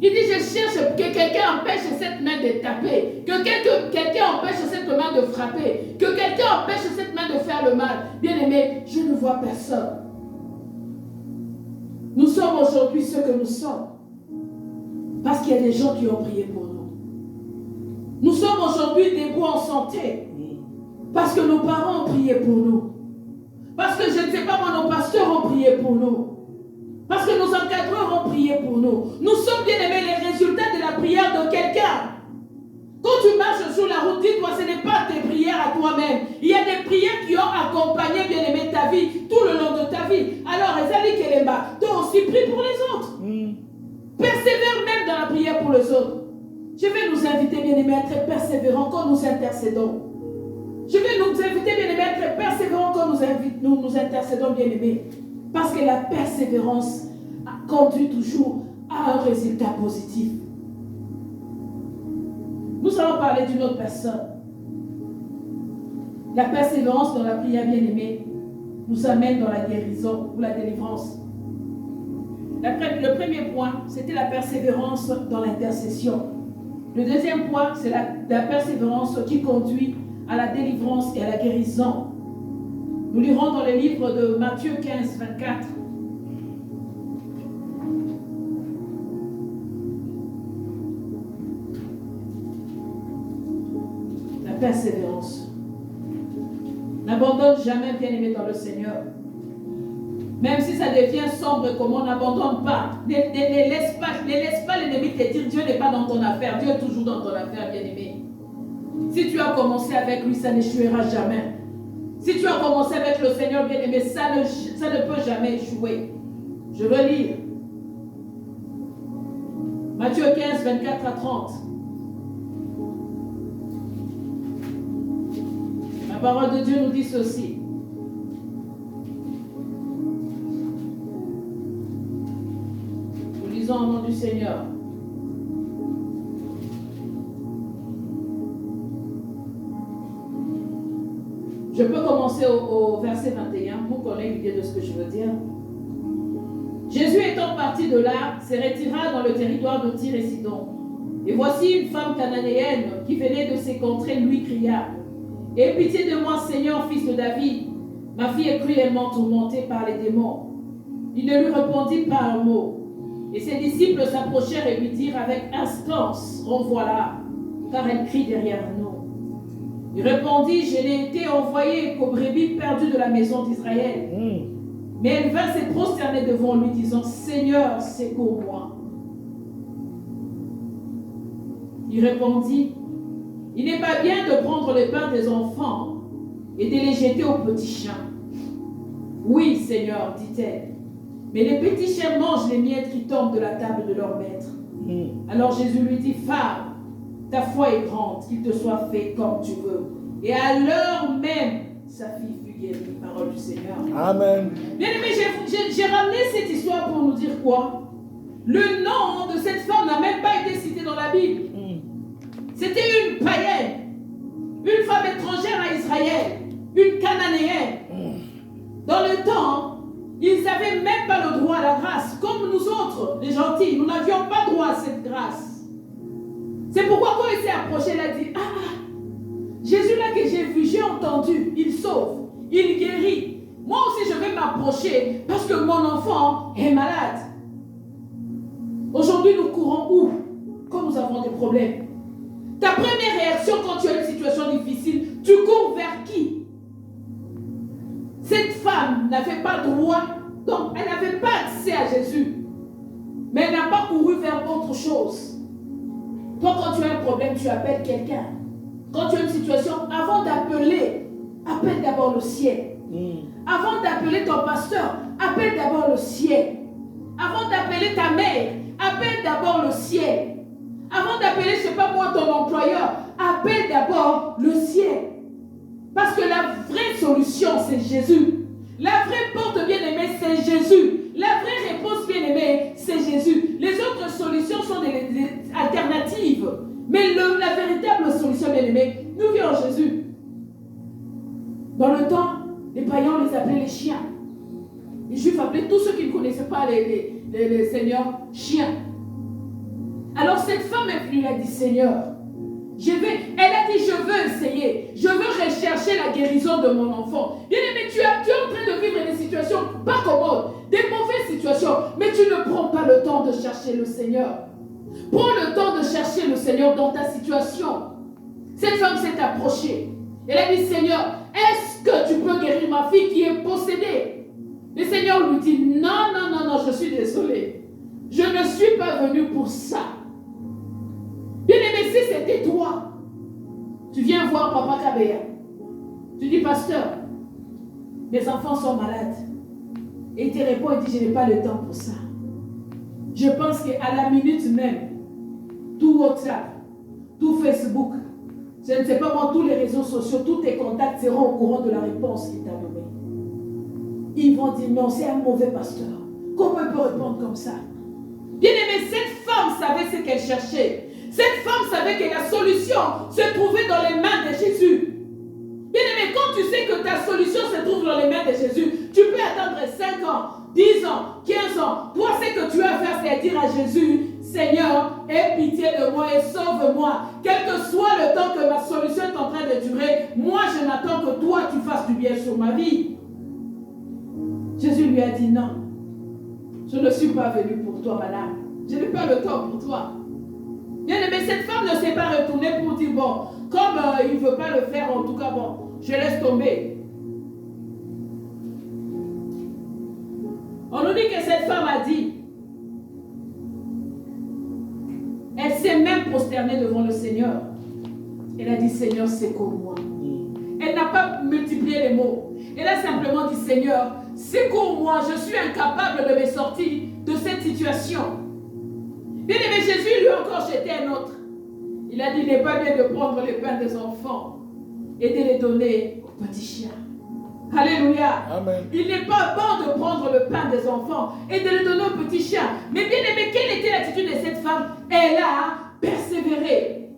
Il dit, je cherche que quelqu'un empêche cette main de taper, que quelqu'un empêche cette main de frapper, que quelqu'un empêche cette main de faire le mal. Bien aimé, je ne vois personne. Nous sommes aujourd'hui ce que nous sommes. Parce qu'il y a des gens qui ont prié pour nous. Nous sommes aujourd'hui debout en santé. Parce que nos parents ont prié pour nous. Parce que je ne sais pas moi, nos pasteurs ont prié pour nous. Parce que nos encadreurs ont prié pour nous. Nous sommes bien aimés les résultats de la prière de quelqu'un. Quand tu marches sur la route, dis-toi, ce n'est pas tes prières à toi-même. Il y a des prières qui ont accompagné, bien aimé, ta vie, tout le long de ta vie. Alors, Ezali Kelemba, toi aussi prie pour les autres. Persévère même dans la prière pour les autres. Je vais nous inviter, bien aimé, à être persévérants quand nous intercédons. Je vais nous inviter, bien aimé, à être persévérants quand nous intercédons, bien aimé. Parce que la persévérance conduit toujours à un résultat positif. Nous allons parler d'une autre personne. La persévérance dans la prière, bien aimée, nous amène dans la guérison ou la délivrance. Le premier point, c'était la persévérance dans l'intercession. Le deuxième point, c'est la persévérance qui conduit à la délivrance et à la guérison. Nous lirons dans le livre de Matthieu 15, 24. La persévérance. N'abandonne jamais, bien-aimé dans le Seigneur. Même si ça devient sombre, comme on n'abandonne pas. Ne laisse pas l'ennemi te dire Dieu n'est pas dans ton affaire. Dieu est toujours dans ton affaire, bien-aimé. Si tu as commencé avec lui, ça n'échouera jamais. Si tu as commencé avec le Seigneur, bien-aimé, ça ne peut jamais échouer. Je veux lire. Matthieu 15, 24 à 30. La parole de Dieu nous dit ceci. Nous lisons au nom du Seigneur. Je peux commencer au verset 21 pour qu'on ait une idée de ce que je veux dire. Jésus étant parti de là, se retira dans le territoire de Tyr et Sidon. Et voici une femme cananéenne qui venait de ces contrées lui cria « Aie pitié de moi, Seigneur, fils de David. Ma fille est cruellement tourmentée par les démons. » Il ne lui répondit pas un mot. Et ses disciples s'approchèrent et lui dirent avec instance « Renvoie-la, car elle crie derrière nous. » Il répondit, je n'ai été envoyé qu'aux brebis perdues de la maison d'Israël. Mais elle vint se prosterner devant lui, disant, Seigneur, secours-moi. Il répondit, il n'est pas bien de prendre le pain des enfants et de les jeter aux petits chiens. Oui, Seigneur, dit-elle, mais les petits chiens mangent les miettes qui tombent de la table de leur maître. Alors Jésus lui dit, femme, ta foi est grande, qu'il te soit fait comme tu veux. Et à l'heure même, sa fille fut guérie. Parole du Seigneur. Amen. Bien aimé, j'ai ramené cette histoire pour nous dire quoi? Le nom de cette femme n'a même pas été cité dans la Bible. C'était une païenne, une femme étrangère à Israël, une cananéenne. Dans le temps, ils n'avaient même pas le droit à la grâce. Comme nous autres, les gentils, nous n'avions pas droit à cette grâce. C'est pourquoi quand il s'est approché, il a dit, Jésus là que j'ai vu, j'ai entendu, il sauve, il guérit. Moi aussi je vais m'approcher parce que mon enfant est malade. Aujourd'hui nous courons où? Quand nous avons des problèmes. Ta première réaction quand tu as une situation difficile, tu cours vers qui? Cette femme n'avait pas droit, donc elle n'avait pas accès à Jésus. Mais elle n'a pas couru vers autre chose. Toi, quand tu as un problème, tu appelles quelqu'un. Quand tu as une situation, avant d'appeler, appelle d'abord le ciel. Avant d'appeler ton pasteur, appelle d'abord le ciel. Avant d'appeler ta mère, appelle d'abord le ciel. Avant d'appeler, je ne sais pas moi, ton employeur, appelle d'abord le ciel. Parce que la vraie solution, c'est Jésus. La vraie porte bien-aimée, c'est Jésus. La vraie réponse bien-aimée, c'est Jésus. Les autres solutions sont des alternatives. Mais la véritable solution bien-aimée nous vient en Jésus. Dans le temps, les païens, on les appelait les chiens. Les juifs appelaient tous ceux qui ne connaissaient pas les seigneurs chiens. Alors cette femme est venue, elle a dit, Seigneur, elle a dit, je veux essayer, je veux rechercher la guérison de mon enfant. Bien-aimé, tu es en train de vivre des situations pas commodes, des mauvaises situations, mais tu ne prends pas le temps de chercher le Seigneur. Prends le temps de chercher le Seigneur dans ta situation. Cette femme s'est approchée. Elle a dit, Seigneur, est-ce que tu peux guérir ma fille qui est possédée? Le Seigneur lui dit, non, non, non, non, je suis désolé. Je ne suis pas venu pour ça. Bien-aimé, si c'était toi, voir Papa Kabea. Tu dis, pasteur, mes enfants sont malades. Et il te répond, il dit, je n'ai pas le temps pour ça. Je pense qu'à la minute même, tout WhatsApp, tout Facebook, je ne sais pas moi, tous les réseaux sociaux, tous tes contacts seront au courant de la réponse qu'il t'a donnée. Ils vont dire, non, c'est un mauvais pasteur. Comment il peut répondre comme ça? Bien aimé, cette femme savait ce qu'elle cherchait. Cette femme savait que la solution se trouvait dans les mains de Jésus. Bien aimé, quand tu sais que ta solution se trouve dans les mains de Jésus, tu peux attendre 5 ans, 10 ans, 15 ans. Toi, ce que tu as à faire, c'est dire à Jésus, Seigneur, aie pitié de moi et sauve-moi. Quel que soit le temps que ma solution est en train de durer, moi, je n'attends que toi, tu fasses du bien sur ma vie. Jésus lui a dit non. Je ne suis pas venu pour toi, madame. Je n'ai pas le temps pour toi. Bien aimé, cette femme ne s'est pas retournée pour dire, bon, comme il ne veut pas le faire, en tout cas, bon, je laisse tomber. On nous dit que cette femme a dit, elle s'est même prosternée devant le Seigneur. Elle a dit, Seigneur, secours-moi. Elle n'a pas multiplié les mots. Elle a simplement dit, Seigneur, secours-moi, je suis incapable de me sortir de cette situation. Bien aimé, Jésus lui a encore jeté un autre. Il a dit, il n'est pas bien de prendre les pains des enfants et de les donner aux petits chiens. Alléluia. Amen. Il n'est pas bon de prendre le pain des enfants et de le donner aux petits chiens. Mais bien aimé, quelle était l'attitude de cette femme? Elle a persévéré.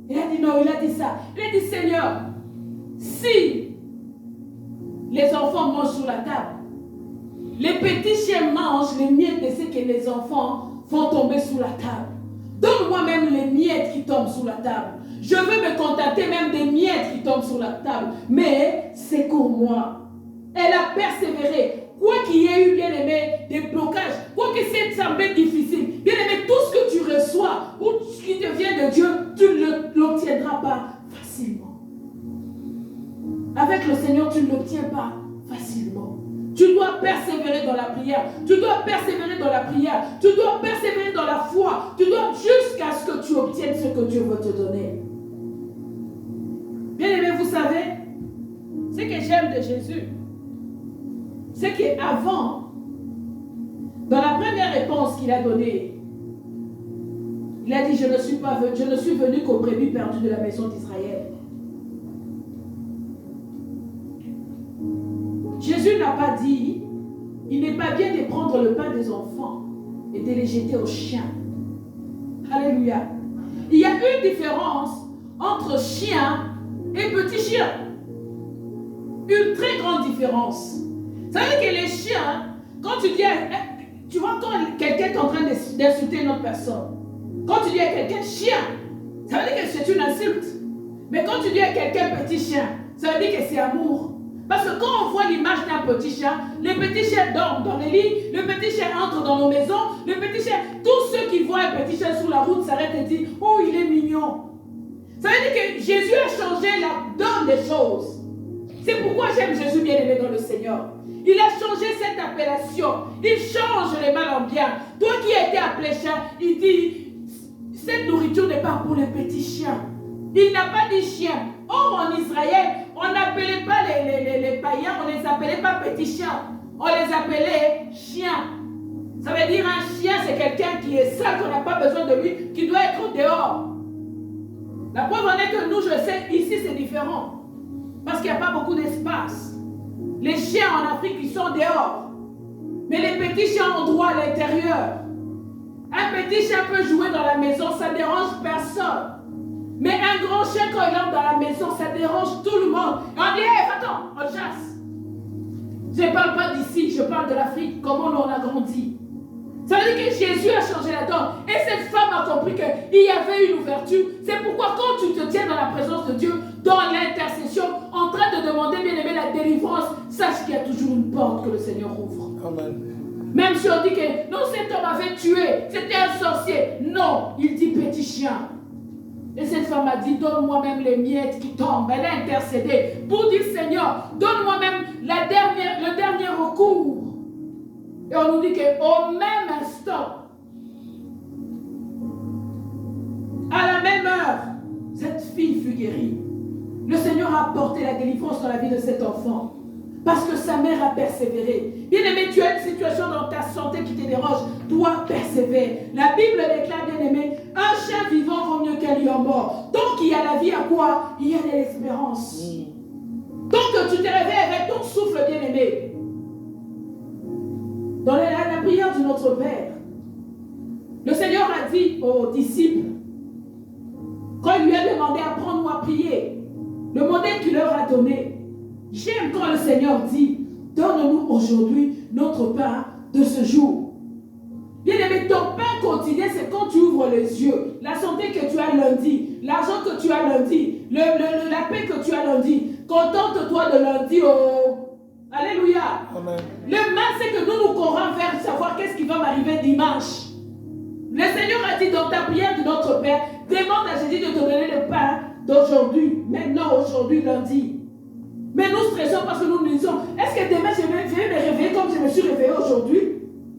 Elle a dit non, il a dit ça. Il a dit, Seigneur, si les enfants mangent sur la table, les petits chiens mangent les miettes de ce que les enfants font tomber sous la table. Donne-moi même les miettes qui tombent sous la table. Je veux me contenter même des miettes qui tombent sur la table. Mais secours-moi. Elle a persévéré. Quoi qu'il y ait eu, bien aimé, des blocages, quoi que ça semble difficile, bien aimé, tout ce que tu reçois ou ce qui te vient de Dieu, tu ne l'obtiendras pas facilement. Avec le Seigneur, tu ne l'obtiens pas facilement. Tu dois persévérer dans la prière. Tu dois persévérer dans la prière. Tu dois persévérer dans la foi. Tu dois jusqu'à ce que tu obtiennes ce que Dieu veut te donner. Bien aimé, vous savez, ce que j'aime de Jésus, c'est qu'avant, dans la première réponse qu'il a donnée, il a dit, je ne suis venu qu'aux brebis perdues de la maison d'Israël. Jésus n'a pas dit, il n'est pas bien de prendre le pain des enfants et de les jeter aux chiens. Alléluia. Il y a une différence entre chien et petit chien. Une très grande différence. Ça veut dire que les chiens, quand tu dis, tu vois quand quelqu'un est en train d'insulter une autre personne, quand tu dis à quelqu'un chien, ça veut dire que c'est une insulte. Mais quand tu dis à quelqu'un petit chien, ça veut dire que c'est amour. Parce que quand on voit l'image d'un petit chien, les petits chiens dorment dans les lits, le petit chien entre dans nos maisons, le petit chien, tous ceux qui voient un petit chien sur la route s'arrêtent et disent, oh il est mignon. Ça veut dire que Jésus a changé la donne des choses. C'est pourquoi j'aime Jésus bien aimé dans le Seigneur. Il a changé cette appellation. Il change les mal en bien. Toi qui as été appelé chien, il dit, cette nourriture n'est pas pour les petits chiens. Il n'a pas dit chien. Or en Israël, on n'appelait pas les païens, on ne les appelait pas petits chiens. On les appelait chiens. Ça veut dire un chien, c'est quelqu'un qui est sale, qu'on n'a pas besoin de lui, qui doit être dehors. La preuve en est que nous, je sais, ici c'est différent. Parce qu'il n'y a pas beaucoup d'espace. Les chiens en Afrique, ils sont dehors. Mais les petits chiens ont droit à l'intérieur. Un petit chien peut jouer dans la maison, ça ne dérange personne. Mais un grand chien, quand il entre dans la maison, ça dérange tout le monde. Et on dit, hey, attends, on chasse. Je ne parle pas d'ici, je parle de l'Afrique, comment on a grandi. Ça veut dire que Jésus a changé la donne. Et cette femme a compris qu'il y avait une ouverture. C'est pourquoi quand tu te tiens dans la présence de Dieu, dans l'intercession, en train de demander, bien aimé, la délivrance, sache qu'il y a toujours une porte que le Seigneur ouvre. Amen. Même si on dit que non, cet homme avait tué, c'était un sorcier. Non, il dit petit chien. Et cette femme a dit, donne-moi même les miettes qui tombent. Elle a intercédé pour dire, Seigneur, donne-moi même le dernier recours. Et on nous dit qu'au même instant, à la même heure, cette fille fut guérie. Seigneur a apporté la délivrance dans la vie de cet enfant. Parce que sa mère a persévéré. Bien-aimé, tu as une situation dans ta santé qui te dérange. Toi, persévère. La Bible déclare, bien-aimé, un chien vivant vaut mieux qu'un lion mort. Donc, il y a la vie à quoi? Il y a de l'espérance. Donc, tu te réveilles avec ton souffle, bien-aimé. Dans la prière de notre Père, le Seigneur a dit aux disciples, quand il lui a demandé apprends-nous à prier, le modèle qu'il leur a donné, j'aime quand le Seigneur dit, donne-nous aujourd'hui notre pain de ce jour. Bien aimé, ton pain quotidien, c'est quand tu ouvres les yeux. La santé que tu as lundi, l'argent que tu as lundi, la paix que tu as lundi. Contente-toi de lundi au... Alléluia. Amen. Le mal, c'est que nous courons vers savoir qu'est-ce qui va m'arriver dimanche. Le Seigneur a dit dans ta prière de notre Père, demande à Jésus de te donner le pain d'aujourd'hui, maintenant, aujourd'hui, lundi. Mais nous stressons parce que nous nous disons, est-ce que demain je vais me réveiller comme je me suis réveillé aujourd'hui?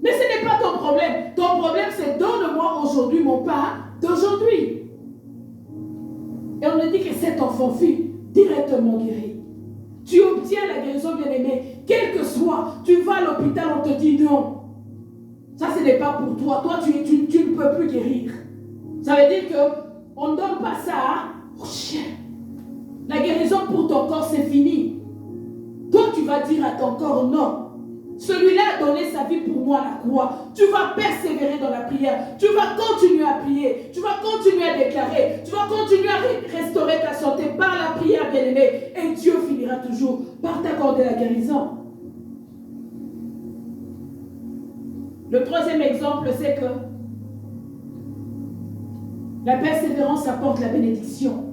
Mais ce n'est pas ton problème. Ton problème, c'est donne-moi aujourd'hui mon pain d'aujourd'hui. Et on nous dit que cet enfant fut directement guéri. Tu obtiens la guérison, bien-aimée. Quel que soit, tu vas à l'hôpital, on te dit non. Ça, ce n'est pas pour toi. Toi, tu ne peux plus guérir. Ça veut dire qu'on ne donne pas ça au chien. La guérison pour ton corps, c'est fini. Toi, tu vas dire à ton corps non. Celui-là a donné sa vie pour moi à la croix. Tu vas persévérer dans la prière. Tu vas continuer à prier. Tu vas continuer à déclarer. Tu vas continuer à restaurer ta santé par la prière, bien-aimée. Et Dieu finira toujours par t'accorder la guérison. Le troisième exemple, c'est que la persévérance apporte la bénédiction.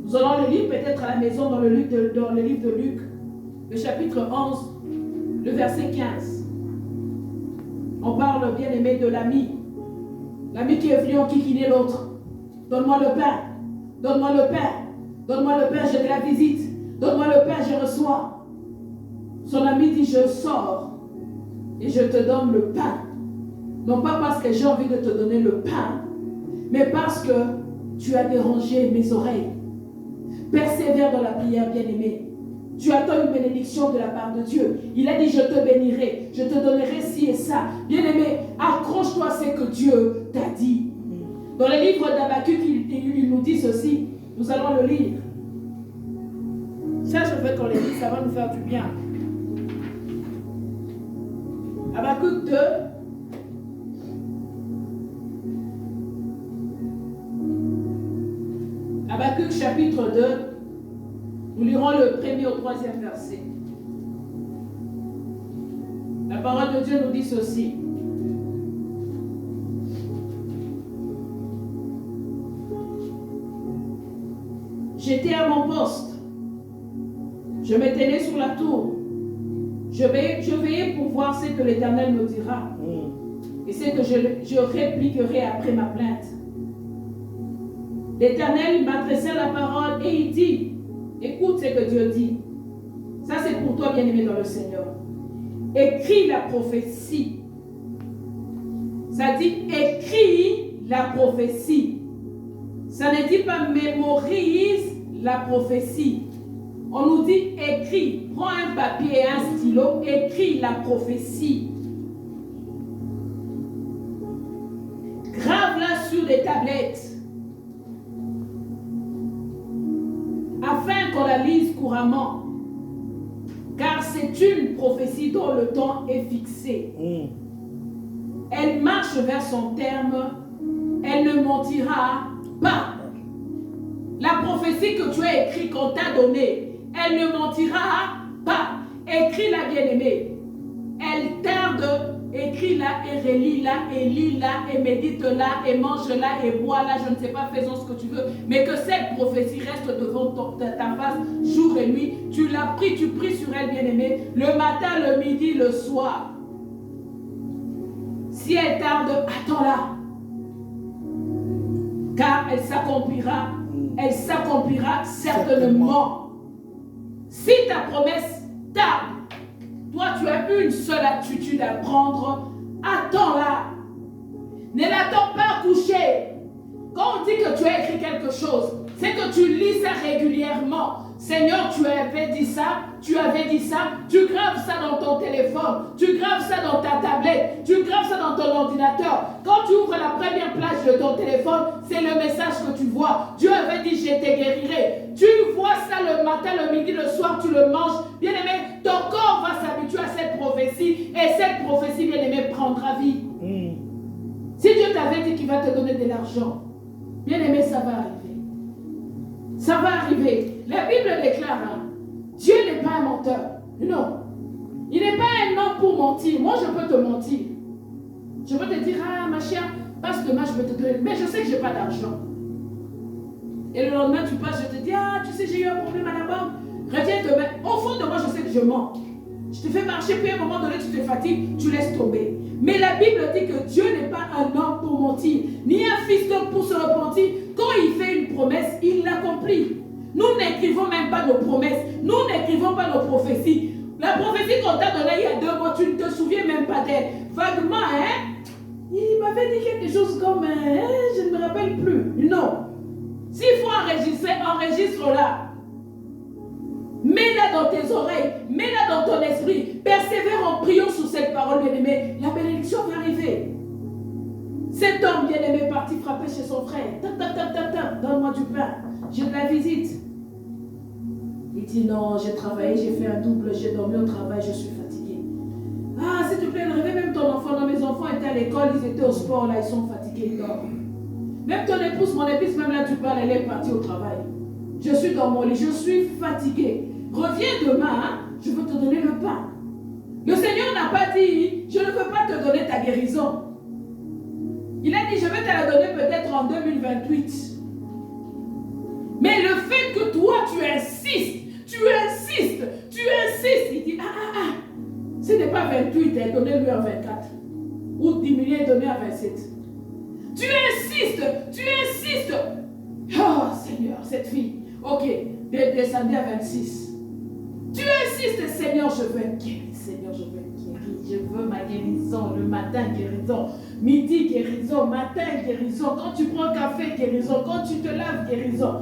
Nous allons le lire peut-être à la maison dans le livre de Luc, le chapitre 11, le verset 15. On parle, bien aimé, de l'ami. L'ami qui est venu enquiquiner l'autre. Donne-moi le pain. Donne-moi le pain. Donne-moi le pain, j'ai de la visite. Donne-moi le pain, je reçois. Son ami dit, je sors et je te donne le pain. Non pas parce que j'ai envie de te donner le pain, mais parce que tu as dérangé mes oreilles. Persévère dans la prière, bien-aimé. Tu attends une bénédiction de la part de Dieu. Il a dit, je te bénirai, je te donnerai ci et ça. Bien-aimé, accroche-toi à ce que Dieu t'a dit. Dans le livre d'Habakkuk, il nous dit ceci. Nous allons le lire. Ça, je veux qu'on le lise, ça va nous faire du bien. Habakkuk 2. Habakkuk chapitre 2. Nous lirons le premier au troisième verset. La parole de Dieu nous dit ceci. J'étais à mon poste. Je me tenais sur la tour. Je veillais pour voir ce que l'Éternel me dira. Et ce que je répliquerai après ma plainte. L'Éternel m'adressa la parole et il dit, écoute ce que Dieu dit. Ça c'est pour toi, bien-aimé dans le Seigneur. Écris la prophétie. Ça dit écris la prophétie. Ça ne dit pas mémorise la prophétie. On nous dit écris. Prends un papier et un stylo, écris la prophétie. Grave-la sur des tablettes. Afin qu'on la lise couramment. Car c'est une prophétie dont le temps est fixé. Elle marche vers son terme. Elle ne mentira pas. La prophétie que tu as écrite, qu'on t'a donnée, elle ne mentira pas. Écris-la, bien-aimée. Elle tarde. Écris-la et relis-la et lis-la et médite-la et mange-la et bois-la. Je ne sais pas, faisons ce que tu veux. Mais que cette prophétie reste devant ta face jour et nuit. Tu l'as pris, tu pries sur elle, bien-aimée. Le matin, le midi, le soir. Si elle tarde, attends-la. Car elle s'accomplira. Elle s'accomplira certainement. Si ta promesse tarde, toi, tu as une seule attitude à prendre. Attends-la. Ne l'attends pas coucher. Quand on dit que tu as écrit quelque chose, c'est que tu lis ça régulièrement. Seigneur, tu avais dit ça, tu graves ça dans ton téléphone, tu graves ça dans ta tablette, tu graves ça dans ton ordinateur. Quand tu ouvres la première page de ton téléphone, c'est le message que tu vois. Dieu avait dit, je te guérirai. Tu vois ça le matin, le midi, le soir, tu le manges. Bien-aimé, ton corps va s'habituer à cette prophétie et cette prophétie, bien-aimé, prendra vie. Si Dieu t'avait dit qu'il va te donner de l'argent, bien-aimé, ça va arriver. Ça va arriver. La Bible déclare, Dieu n'est pas un menteur. Non. Il n'est pas un homme pour mentir. Moi, je peux te mentir. Je peux te dire, ma chère, passe demain, je vais te donner. Mais je sais que je n'ai pas d'argent. Et le lendemain, tu passes, je te dis, tu sais, j'ai eu un problème à la banque. Reviens demain. Au fond de moi, je sais que je mens. Je te fais marcher, puis à un moment donné, tu te fatigues, tu laisses tomber. Mais la Bible dit que Dieu n'est pas un homme pour mentir, ni un fils d'homme pour se repentir. Quand il fait une promesse, il l'accomplit. Nous n'écrivons même pas nos promesses. Nous n'écrivons pas nos prophéties. La prophétie qu'on t'a donnée il y a 2 mois, tu ne te souviens même pas d'elle. Vaguement, il m'avait dit quelque chose comme, je ne me rappelle plus. Non. S'il faut enregistrer, enregistre-la. Mets-la dans tes oreilles, mets-la dans ton esprit. Persévère en priant sur cette parole, bien-aimé. La bénédiction va arriver. Cet homme bien-aimé parti frapper chez son frère. Donne-moi du pain. J'ai de la visite. Il dit non, j'ai travaillé, j'ai fait un double, j'ai dormi au travail, je suis fatigué. S'il te plaît, réveille même ton enfant. Non, mes enfants étaient à l'école, ils étaient au sport, là, ils sont fatigués, ils dorment. Même ton épouse, mon épouse, même là, tu parles, elle est partie au travail. Je suis dans mon lit, je suis fatigué. Reviens demain, je veux te donner le pain. Le Seigneur n'a pas dit, je ne veux pas te donner ta guérison. Il a dit, je vais te la donner peut-être en 2028. Mais le fait que toi, tu insistes, il dit, ce n'est pas 28, donnez-lui en 24. Ou diminuez, donnez à 27. Tu insistes. Oh Seigneur, cette fille, ok, descendez à 26. Tu insistes, Seigneur, je veux être guéri, Seigneur, je veux être guéri. Je veux ma guérison, le matin, guérison, midi, guérison, matin, guérison. Quand tu prends café, guérison, quand tu te laves, guérison.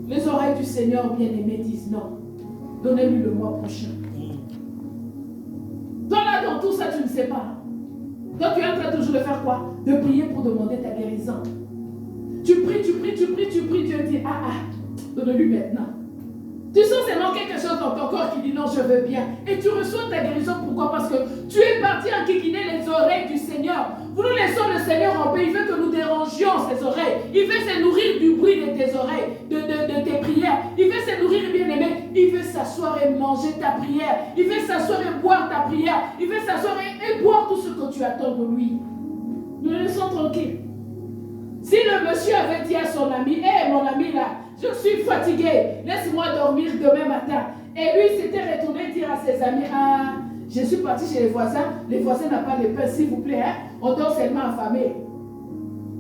Les oreilles du Seigneur bien-aimé disent non. Donnez-lui le mois prochain. Toi là, dans tout ça, tu ne sais pas. Donc tu es en train toujours de faire quoi? De prier pour demander ta guérison. Tu pries, Dieu dit, donne-lui maintenant. Tu sens seulement quelque chose dans ton corps qui dit non, je veux bien. Et tu reçois ta guérison. Pourquoi? Parce que tu es parti enquiquiner les oreilles du Seigneur. Vous nous laissons le Seigneur en paix. Il veut que nous dérangions ses oreilles. Il veut se nourrir du bruit de tes oreilles, de tes prières. Il veut se nourrir, bien aimé. Il veut s'asseoir et manger ta prière. Il veut s'asseoir et boire ta prière. Il veut s'asseoir et boire tout ce que tu attends de lui. Nous le laissons tranquille. Si le monsieur avait dit à son ami, mon ami là, je suis fatigué, laisse-moi dormir demain matin. Et lui s'était retourné dire à ses amis, je suis parti chez les voisins n'ont pas de pain, s'il vous plaît, on dort seulement affamé.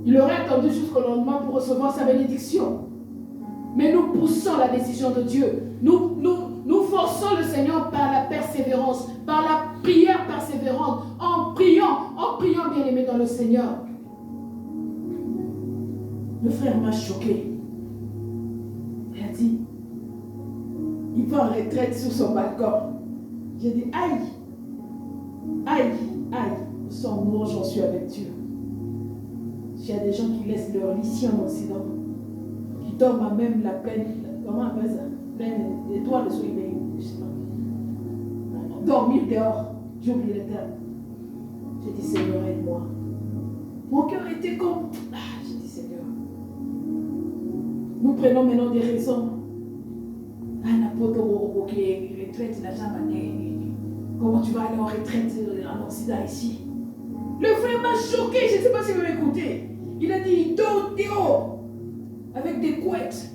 Il aurait attendu jusqu'au lendemain pour recevoir sa bénédiction. Mais nous poussons la décision de Dieu. Nous forçons le Seigneur par la persévérance, par la prière persévérante, en priant bien aimé dans le Seigneur. Le frère m'a choqué. Il a dit, il va en retraite sur son balcon. J'ai dit, aïe, sans moi j'en suis avec Dieu. Il y a des gens qui laissent leur lit ici en Occident, qui dorment à même la pleine, comment on appelle ça, pleine étoile sur les, je sais pas. Dormir dehors, j'ai oublié le terme. J'ai dit, Seigneur, aide-moi. Mon cœur était comme, j'ai dit, Seigneur, nous prenons maintenant des raisons. Retraite, n'a jamais. Comment tu vas aller en retraite en Occident ici? Le frère m'a choqué, je ne sais pas si vous m'écoutez. Il a dit, dors dehors, avec des couettes.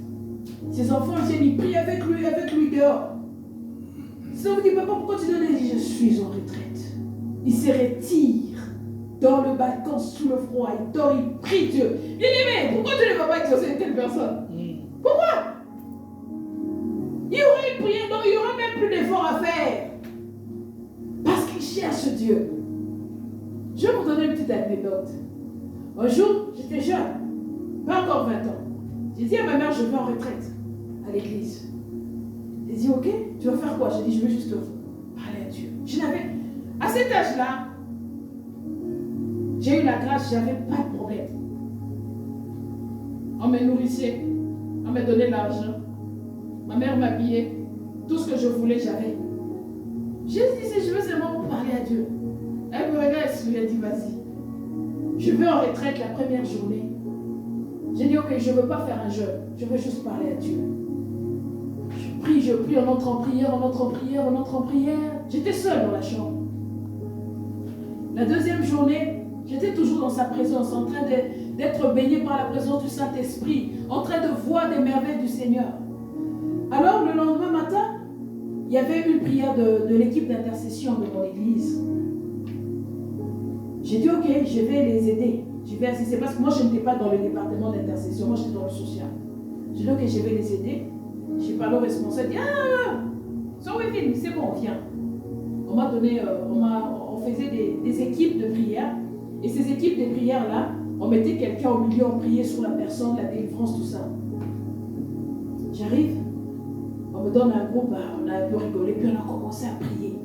Ses enfants viennent, ils prient avec lui dehors. Ça vous dit, papa, pourquoi tu donnes? Il dit, je suis en retraite. Il se retire dans le balcon sous le froid, il dort, il prie Dieu. Il dit, mais pourquoi tu ne vas pas exaucer une telle personne? Pourquoi? Il y aura une prière, donc il n'y aura même plus d'efforts à faire. Parce qu'il cherche Dieu. Je vais vous donner une petite anecdote. Un jour, j'étais jeune, pas encore 20 ans. J'ai dit à ma mère, je vais en retraite à l'église. J'ai dit, ok, tu vas faire quoi? J'ai dit, je veux juste parler à Dieu. À cet âge-là, j'ai eu la grâce, je n'avais pas de problème. On me nourrissait, on me donnait de l'argent, ma mère m'habillait, tout ce que je voulais, j'avais. J'ai dit, je veux seulement parler à Dieu. Elle me regarde et elle dit, vas-y. Je vais en retraite la première journée. J'ai dit, ok, je ne veux pas faire un jeûne, je veux juste parler à Dieu. Je prie, on entre en prière, on entre en prière, on entre en prière. J'étais seule dans la chambre. La deuxième journée, j'étais toujours dans sa présence, en train d'être baignée par la présence du Saint-Esprit, en train de voir des merveilles du Seigneur. Alors, le lendemain matin, il y avait une prière de l'équipe d'intercession de mon église. J'ai dit, ok, je vais les aider. Je vais assister, parce que moi, je n'étais pas dans le département d'intercession, moi, j'étais dans le social. J'ai dit, ok, je vais les aider. J'ai parlé au responsable, j'ai dit, c'est bon, viens. On m'a donné, on faisait des équipes de prière. Et ces équipes de prière-là, on mettait quelqu'un au milieu, on priait sur la personne, la délivrance, tout ça. J'arrive, on me donne un groupe, on a un peu rigolé, puis on a commencé à prier.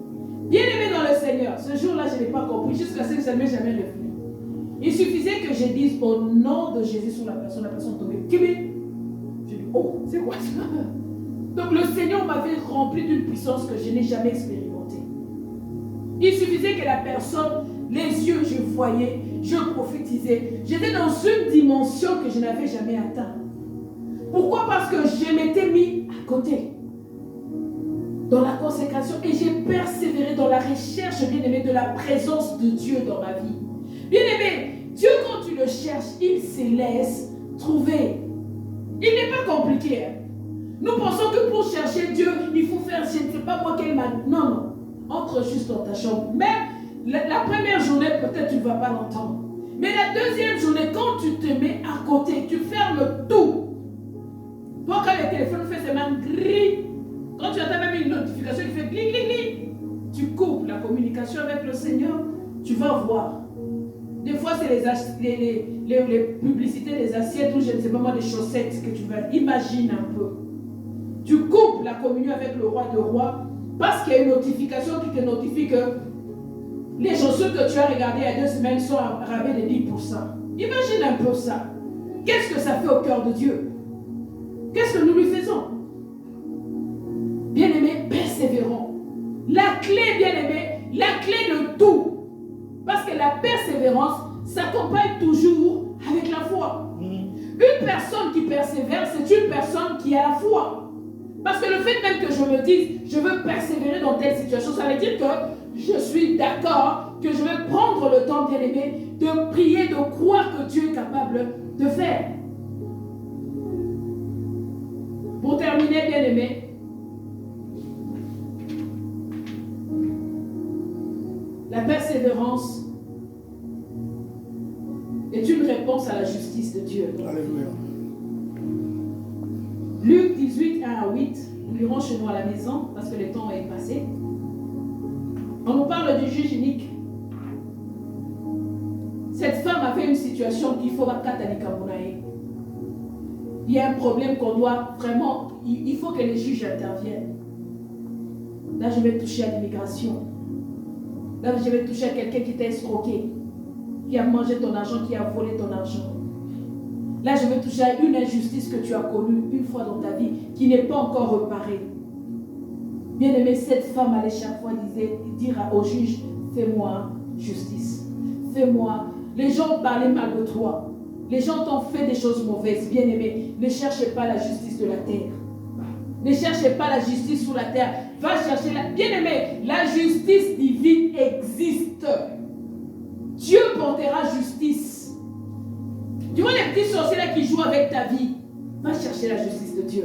Bien aimé dans le Seigneur, ce jour-là, je n'ai pas compris, jusqu'à ce que ça ne m'est jamais revenu. Il suffisait que je dise au nom de Jésus sur la personne tombait. Kibé. Je dis, oh, c'est quoi ça? Donc le Seigneur m'avait rempli d'une puissance que je n'ai jamais expérimentée. Il suffisait que la personne, les yeux, je voyais, je prophétisais. J'étais dans une dimension que je n'avais jamais atteinte. Pourquoi? Parce que je m'étais mis à côté. Dans la consécration, et j'ai persévéré dans la recherche, bien aimé, de la présence de Dieu dans ma vie. Bien aimé, Dieu, quand tu le cherches, il se laisse trouver. Il n'est pas compliqué. Hein? Nous pensons que pour chercher Dieu, il faut faire, je ne sais pas moi quelle manière. Non, non. Entre juste dans ta chambre. Même la première journée, peut-être tu ne vas pas l'entendre. Mais la deuxième journée, quand tu te mets à côté, tu fermes tout. Toi, quand le téléphone fait ses mains gris, quand tu entends même une notification qui fait gling, gling, gling, tu coupes la communication avec le Seigneur, tu vas voir. Des fois, c'est les publicités des assiettes ou je ne sais pas moi, des chaussettes que tu veux. Imagine un peu. Tu coupes la communion avec le roi de rois parce qu'il y a une notification qui te notifie que les chaussures que tu as regardées il y a 2 semaines sont à rabais de 10%. Imagine un peu ça. Qu'est-ce que ça fait au cœur de Dieu? Qu'est-ce que nous lui faisons? Bien-aimés, persévérons. La clé, bien-aimés, la clé de tout. Parce que la persévérance s'accompagne toujours avec la foi. Une personne qui persévère, c'est une personne qui a la foi. Parce que le fait même que je me dise, je veux persévérer dans telle situation, ça veut dire que je suis d'accord, que je vais prendre le temps, bien-aimé, de prier, de croire que Dieu est capable de faire. Pour terminer, bien-aimé, la persévérance est une réponse à la justice de Dieu. Alléluia. Luc 18, 1 à 8, nous lirons chez nous à la maison parce que le temps est passé. On nous parle du juge unique. Cette femme avait une situation qu'il faut Katalikamunae. Il y a un problème qu'on doit vraiment, il faut que les juges interviennent. Là, je vais toucher à l'immigration. Là, je vais toucher à quelqu'un qui t'a escroqué, qui a mangé ton argent, qui a volé ton argent. Là, je vais toucher à une injustice que tu as connue une fois dans ta vie, qui n'est pas encore réparée. Bien aimé, cette femme allait chaque fois dire au juge, fais-moi justice. Fais-moi. Les gens parlaient mal de toi. Les gens t'ont fait des choses mauvaises. Bien aimé, ne cherchez pas la justice de la terre. Ne cherchez pas la justice sous la terre. Va chercher la... Bien aimé, la justice divine existe. Dieu portera justice. Tu vois les petits sorciers là qui jouent avec ta vie. Va chercher la justice de Dieu.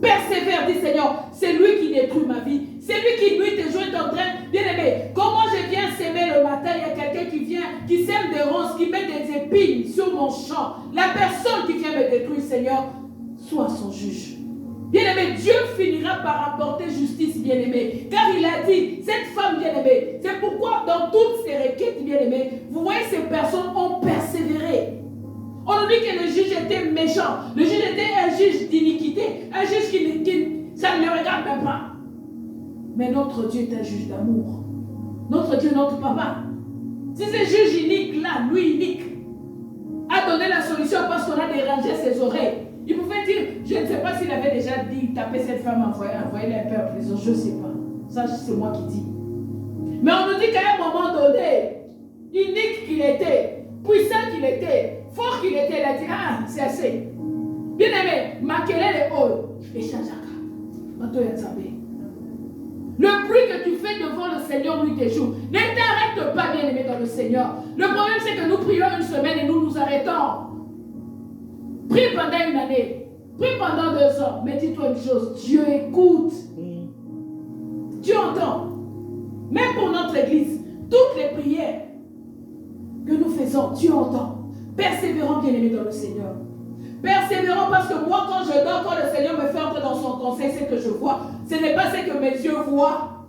Persévère, dis Seigneur, c'est lui qui détruit ma vie. C'est lui qui nuit tes jours est en train. Bien aimé, comment je viens s'aimer le matin, il y a quelqu'un qui vient, qui sème des ronces, qui met des épines sur mon champ. La personne qui vient me détruire, Seigneur, sois son juge. Bien-aimé, Dieu finira par apporter justice, bien-aimé. Car il a dit, cette femme, bien-aimée, c'est pourquoi dans toutes ces requêtes, bien-aimé, vous voyez, ces personnes ont persévéré. On nous dit que le juge était méchant. Le juge était un juge d'iniquité. Un juge qui Ça ne le regarde même pas. Mais notre Dieu est un juge d'amour. Notre Dieu, notre papa. Si ce juge unique là, lui unique, a donné la solution parce qu'on a dérangé ses oreilles, il pouvait dire, je ne sais pas s'il avait déjà dit, taper cette femme, envoyer les pères en prison, je ne sais pas. Ça, c'est moi qui dis. Mais on nous dit qu'à un moment donné, unique qu'il était, puissant qu'il était, fort qu'il était, il a dit, ah, c'est assez. Bien aimé, maquiller les hauts, échange à carte. Le bruit que tu fais devant le Seigneur nuit et jour, ne t'arrête pas, bien aimé, dans le Seigneur. Le problème, c'est que nous prions une semaine et nous nous arrêtons. Prie pendant une année, prie pendant 2 ans, mais dis-toi une chose, Dieu écoute. Dieu entend. Même pour notre église, toutes les prières que nous faisons, Dieu entend. Persévérons, bien aimé, dans le Seigneur. Persévérons parce que moi, quand je dors, quand le Seigneur me fait entrer dans son conseil, c'est que je vois. Ce n'est pas ce que mes yeux voient.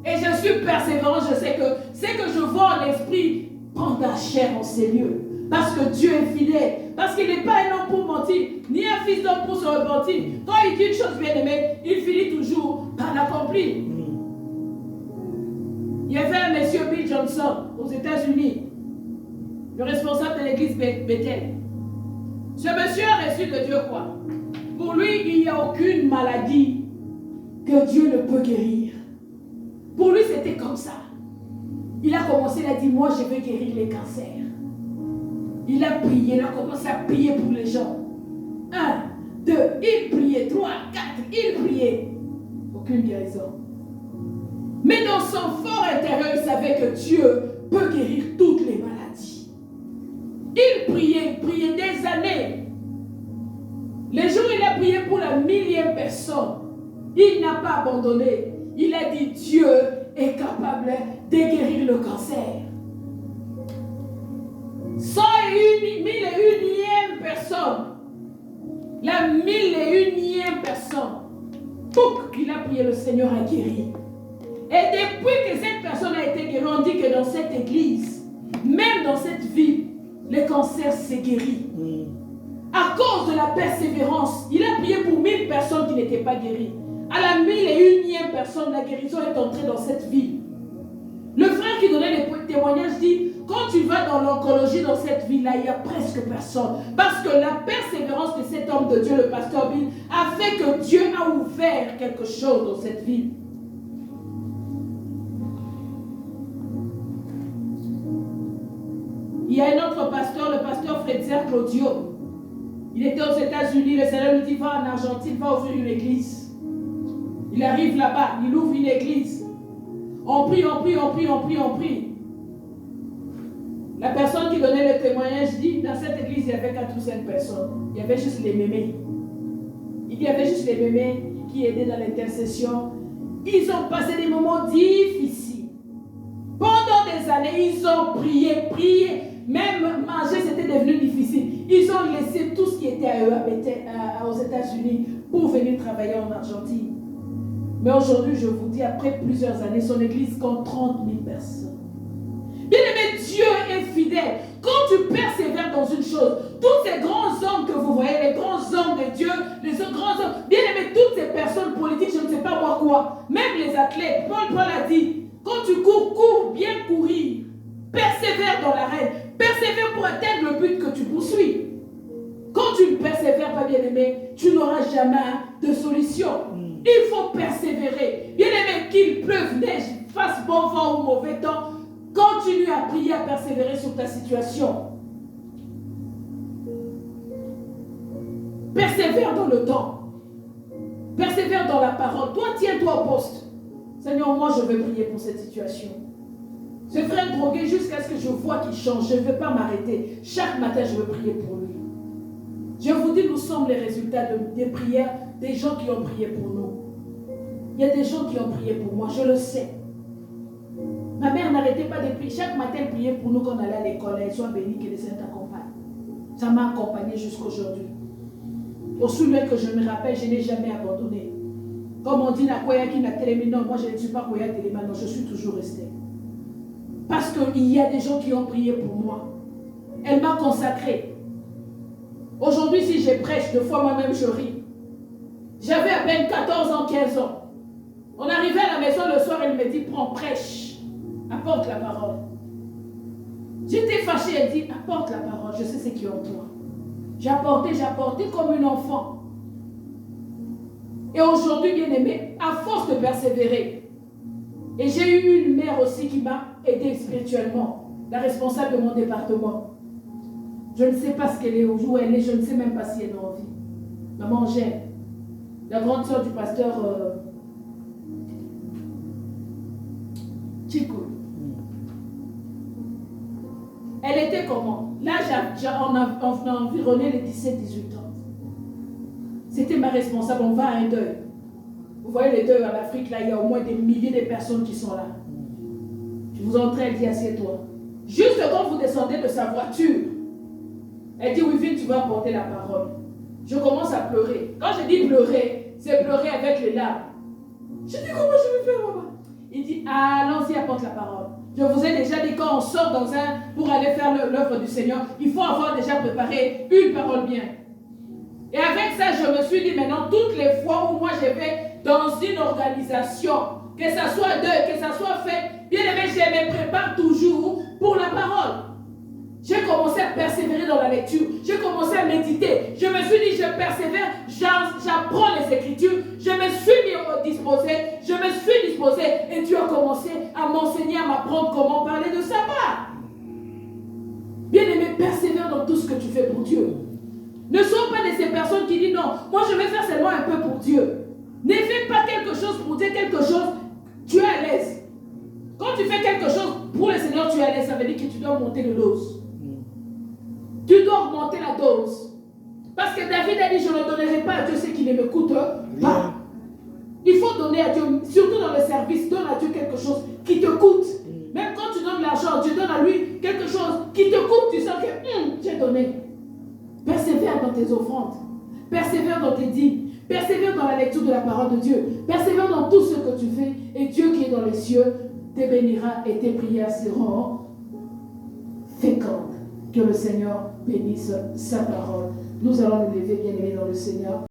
Et je suis persévérant, je sais que ce que je vois en l'esprit prend la chair en ces lieux. Parce que Dieu est fidèle. Parce qu'il n'est pas un homme pour mentir, ni un fils d'homme pour se repentir. Quand il dit une chose bien aimée, il finit toujours par l'accomplir. Il y avait un monsieur Bill Johnson aux États-Unis, le responsable de l'église Bethel. Ce monsieur a reçu de Dieu quoi? Pour lui, il n'y a aucune maladie que Dieu ne peut guérir. Pour lui, c'était comme ça. Il a commencé, il a dit, moi, je vais guérir les cancers. Il a prié, il a commencé à prier pour les gens. 1, 2, il priait. 3, 4, il priait. Aucune guérison. Mais dans son fort intérieur, il savait que Dieu peut guérir toutes les maladies. Il priait des années. Les jours où il a prié pour la 1000e personne, il n'a pas abandonné. Il a dit, Dieu est capable de guérir le cancer. 1001e personne. La 1001e personne. Pouc, il a prié, le Seigneur a guéri. Et depuis que cette personne a été guérie, on dit que dans cette église, même dans cette ville, le cancer s'est guéri. À cause de la persévérance, il a prié pour 1000 personnes qui n'étaient pas guéries. À la 1001e personne, la guérison est entrée dans cette ville. Le frère qui donnait les témoignages dit, quand tu vas dans l'oncologie dans cette ville-là, il n'y a presque personne. Parce que la persévérance de cet homme de Dieu, le pasteur Bill, a fait que Dieu a ouvert quelque chose dans cette ville. Il y a un autre pasteur, le pasteur Frédéric Claudio. Il était aux États-Unis, le Seigneur lui dit, va en Argentine, va ouvrir une église. Il arrive là-bas, il ouvre une église. On prie. La personne qui donnait le témoignage dit, dans cette église, il y avait 4 ou 5 personnes. Il y avait juste les mémés. Il y avait juste les mémés qui aidaient dans l'intercession. Ils ont passé des moments difficiles. Pendant des années, ils ont prié. Même manger, c'était devenu difficile. Ils ont laissé tout ce qui était à eux aux États-Unis pour venir travailler en Argentine. Mais aujourd'hui, je vous dis, après plusieurs années, son église compte 30 000 personnes. Bien aimé, Dieu est fidèle. Quand tu persévères dans une chose, tous ces grands hommes que vous voyez, les grands hommes de Dieu, les grands hommes, bien aimé, toutes ces personnes politiques, je ne sais pas moi quoi, même les athlètes, Paul a dit, quand tu cours, bien courir. Persévère dans l'arène. Persévère pour atteindre le but que tu poursuis. Quand tu ne persévères pas, bien aimé, tu n'auras jamais de solution. Il faut persévérer. Bien aimé, qu'il pleuve, neige, fasse bon vent ou mauvais temps, continue à prier, à persévérer sur ta situation. Persévère dans le temps. Persévère dans la parole. Toi, tiens-toi au poste. Seigneur, moi, je veux prier pour cette situation. Ce frère drogué, jusqu'à ce que je vois qu'il change, je ne veux pas m'arrêter. Chaque matin, je veux prier pour lui. Je vous dis, nous sommes les résultats des prières des gens qui ont prié pour nous. Il y a des gens qui ont prié pour moi, je le sais. Ma mère n'arrêtait pas de prier. Chaque matin, elle priait pour nous quand on allait à l'école. Elle soit bénie, que le Seigneur t'accompagne. Ça m'a accompagné jusqu'aujourd'hui. Aussi loin que je me rappelle, je n'ai jamais abandonné. Comme on dit, Nakoya qui n'a télémi, non, moi je ne suis pas Koya téléma, non, je suis toujours restée. Parce qu'il y a des gens qui ont prié pour moi. Elle m'a consacrée. Aujourd'hui, si je prêche, deux fois moi-même je ris. J'avais à peine 14 ans, 15 ans. On arrivait à la maison le soir, elle me dit, prends, prêche, apporte la parole. J'étais fâchée, elle dit, apporte la parole, je sais ce qui est en toi. J'ai apporté comme une enfant. Et aujourd'hui, bien aimé, à force de persévérer, et j'ai eu une mère aussi qui m'a aidée spirituellement, la responsable de mon département. Je ne sais pas ce qu'elle est, où elle est, je ne sais même pas si elle est en vie. Maman Angèle, la grande sœur du pasteur Chico. Elle était comment? Là, on a environné les 17-18 ans. C'était ma responsable, on va à un deuil. Vous voyez les deuils en Afrique, là, il y a au moins des milliers de personnes qui sont là. Je vous entraîne, elle dit, assieds-toi. Juste quand vous descendez de sa voiture, elle dit, oui, tu vas porter la parole. Je commence à pleurer. Quand je dis pleurer, c'est pleurer avec les larmes. Je dis, comment je vais faire, maman? Il dit, allons-y, apporte la parole. Je vous ai déjà dit, quand on sort pour aller faire l'œuvre du Seigneur, il faut avoir déjà préparé une parole bien. Et avec ça, je me suis dit, maintenant, toutes les fois où moi je vais dans une organisation, que ça soit deuil, que ça soit fait, bien aimé, je me prépare toujours pour la parole. J'ai commencé à persévérer dans la lecture. J'ai commencé à méditer. Je me suis dit, je persévère, j'apprends les Écritures. Je me suis disposé. Et Dieu a commencé à m'enseigner, à m'apprendre comment parler de sa part. Bien aimé, persévère dans tout ce que tu fais pour Dieu. Ne sois pas de ces personnes qui disent non, moi je vais faire seulement un peu pour Dieu. Ne fais pas quelque chose pour dire quelque chose, tu es à l'aise. Quand tu fais quelque chose pour le Seigneur, tu es à l'aise, ça veut dire que tu dois monter le dose. Tu dois augmenter la dose. Parce que David a dit, je ne donnerai pas à Dieu ce qui ne me coûte pas. Il faut donner à Dieu, surtout dans le service, donne à Dieu quelque chose qui te coûte. Même quand tu donnes l'argent, Dieu donne à lui quelque chose qui te coûte. Tu sens que j'ai donné. Persévère dans tes offrandes. Persévère dans tes dîmes. Persévère dans la lecture de la parole de Dieu. Persévère dans tout ce que tu fais. Et Dieu qui est dans les cieux te bénira et tes prières seront fécondes. Que le Seigneur bénisse sa parole. Nous allons nous lever, bien-aimés dans le Seigneur.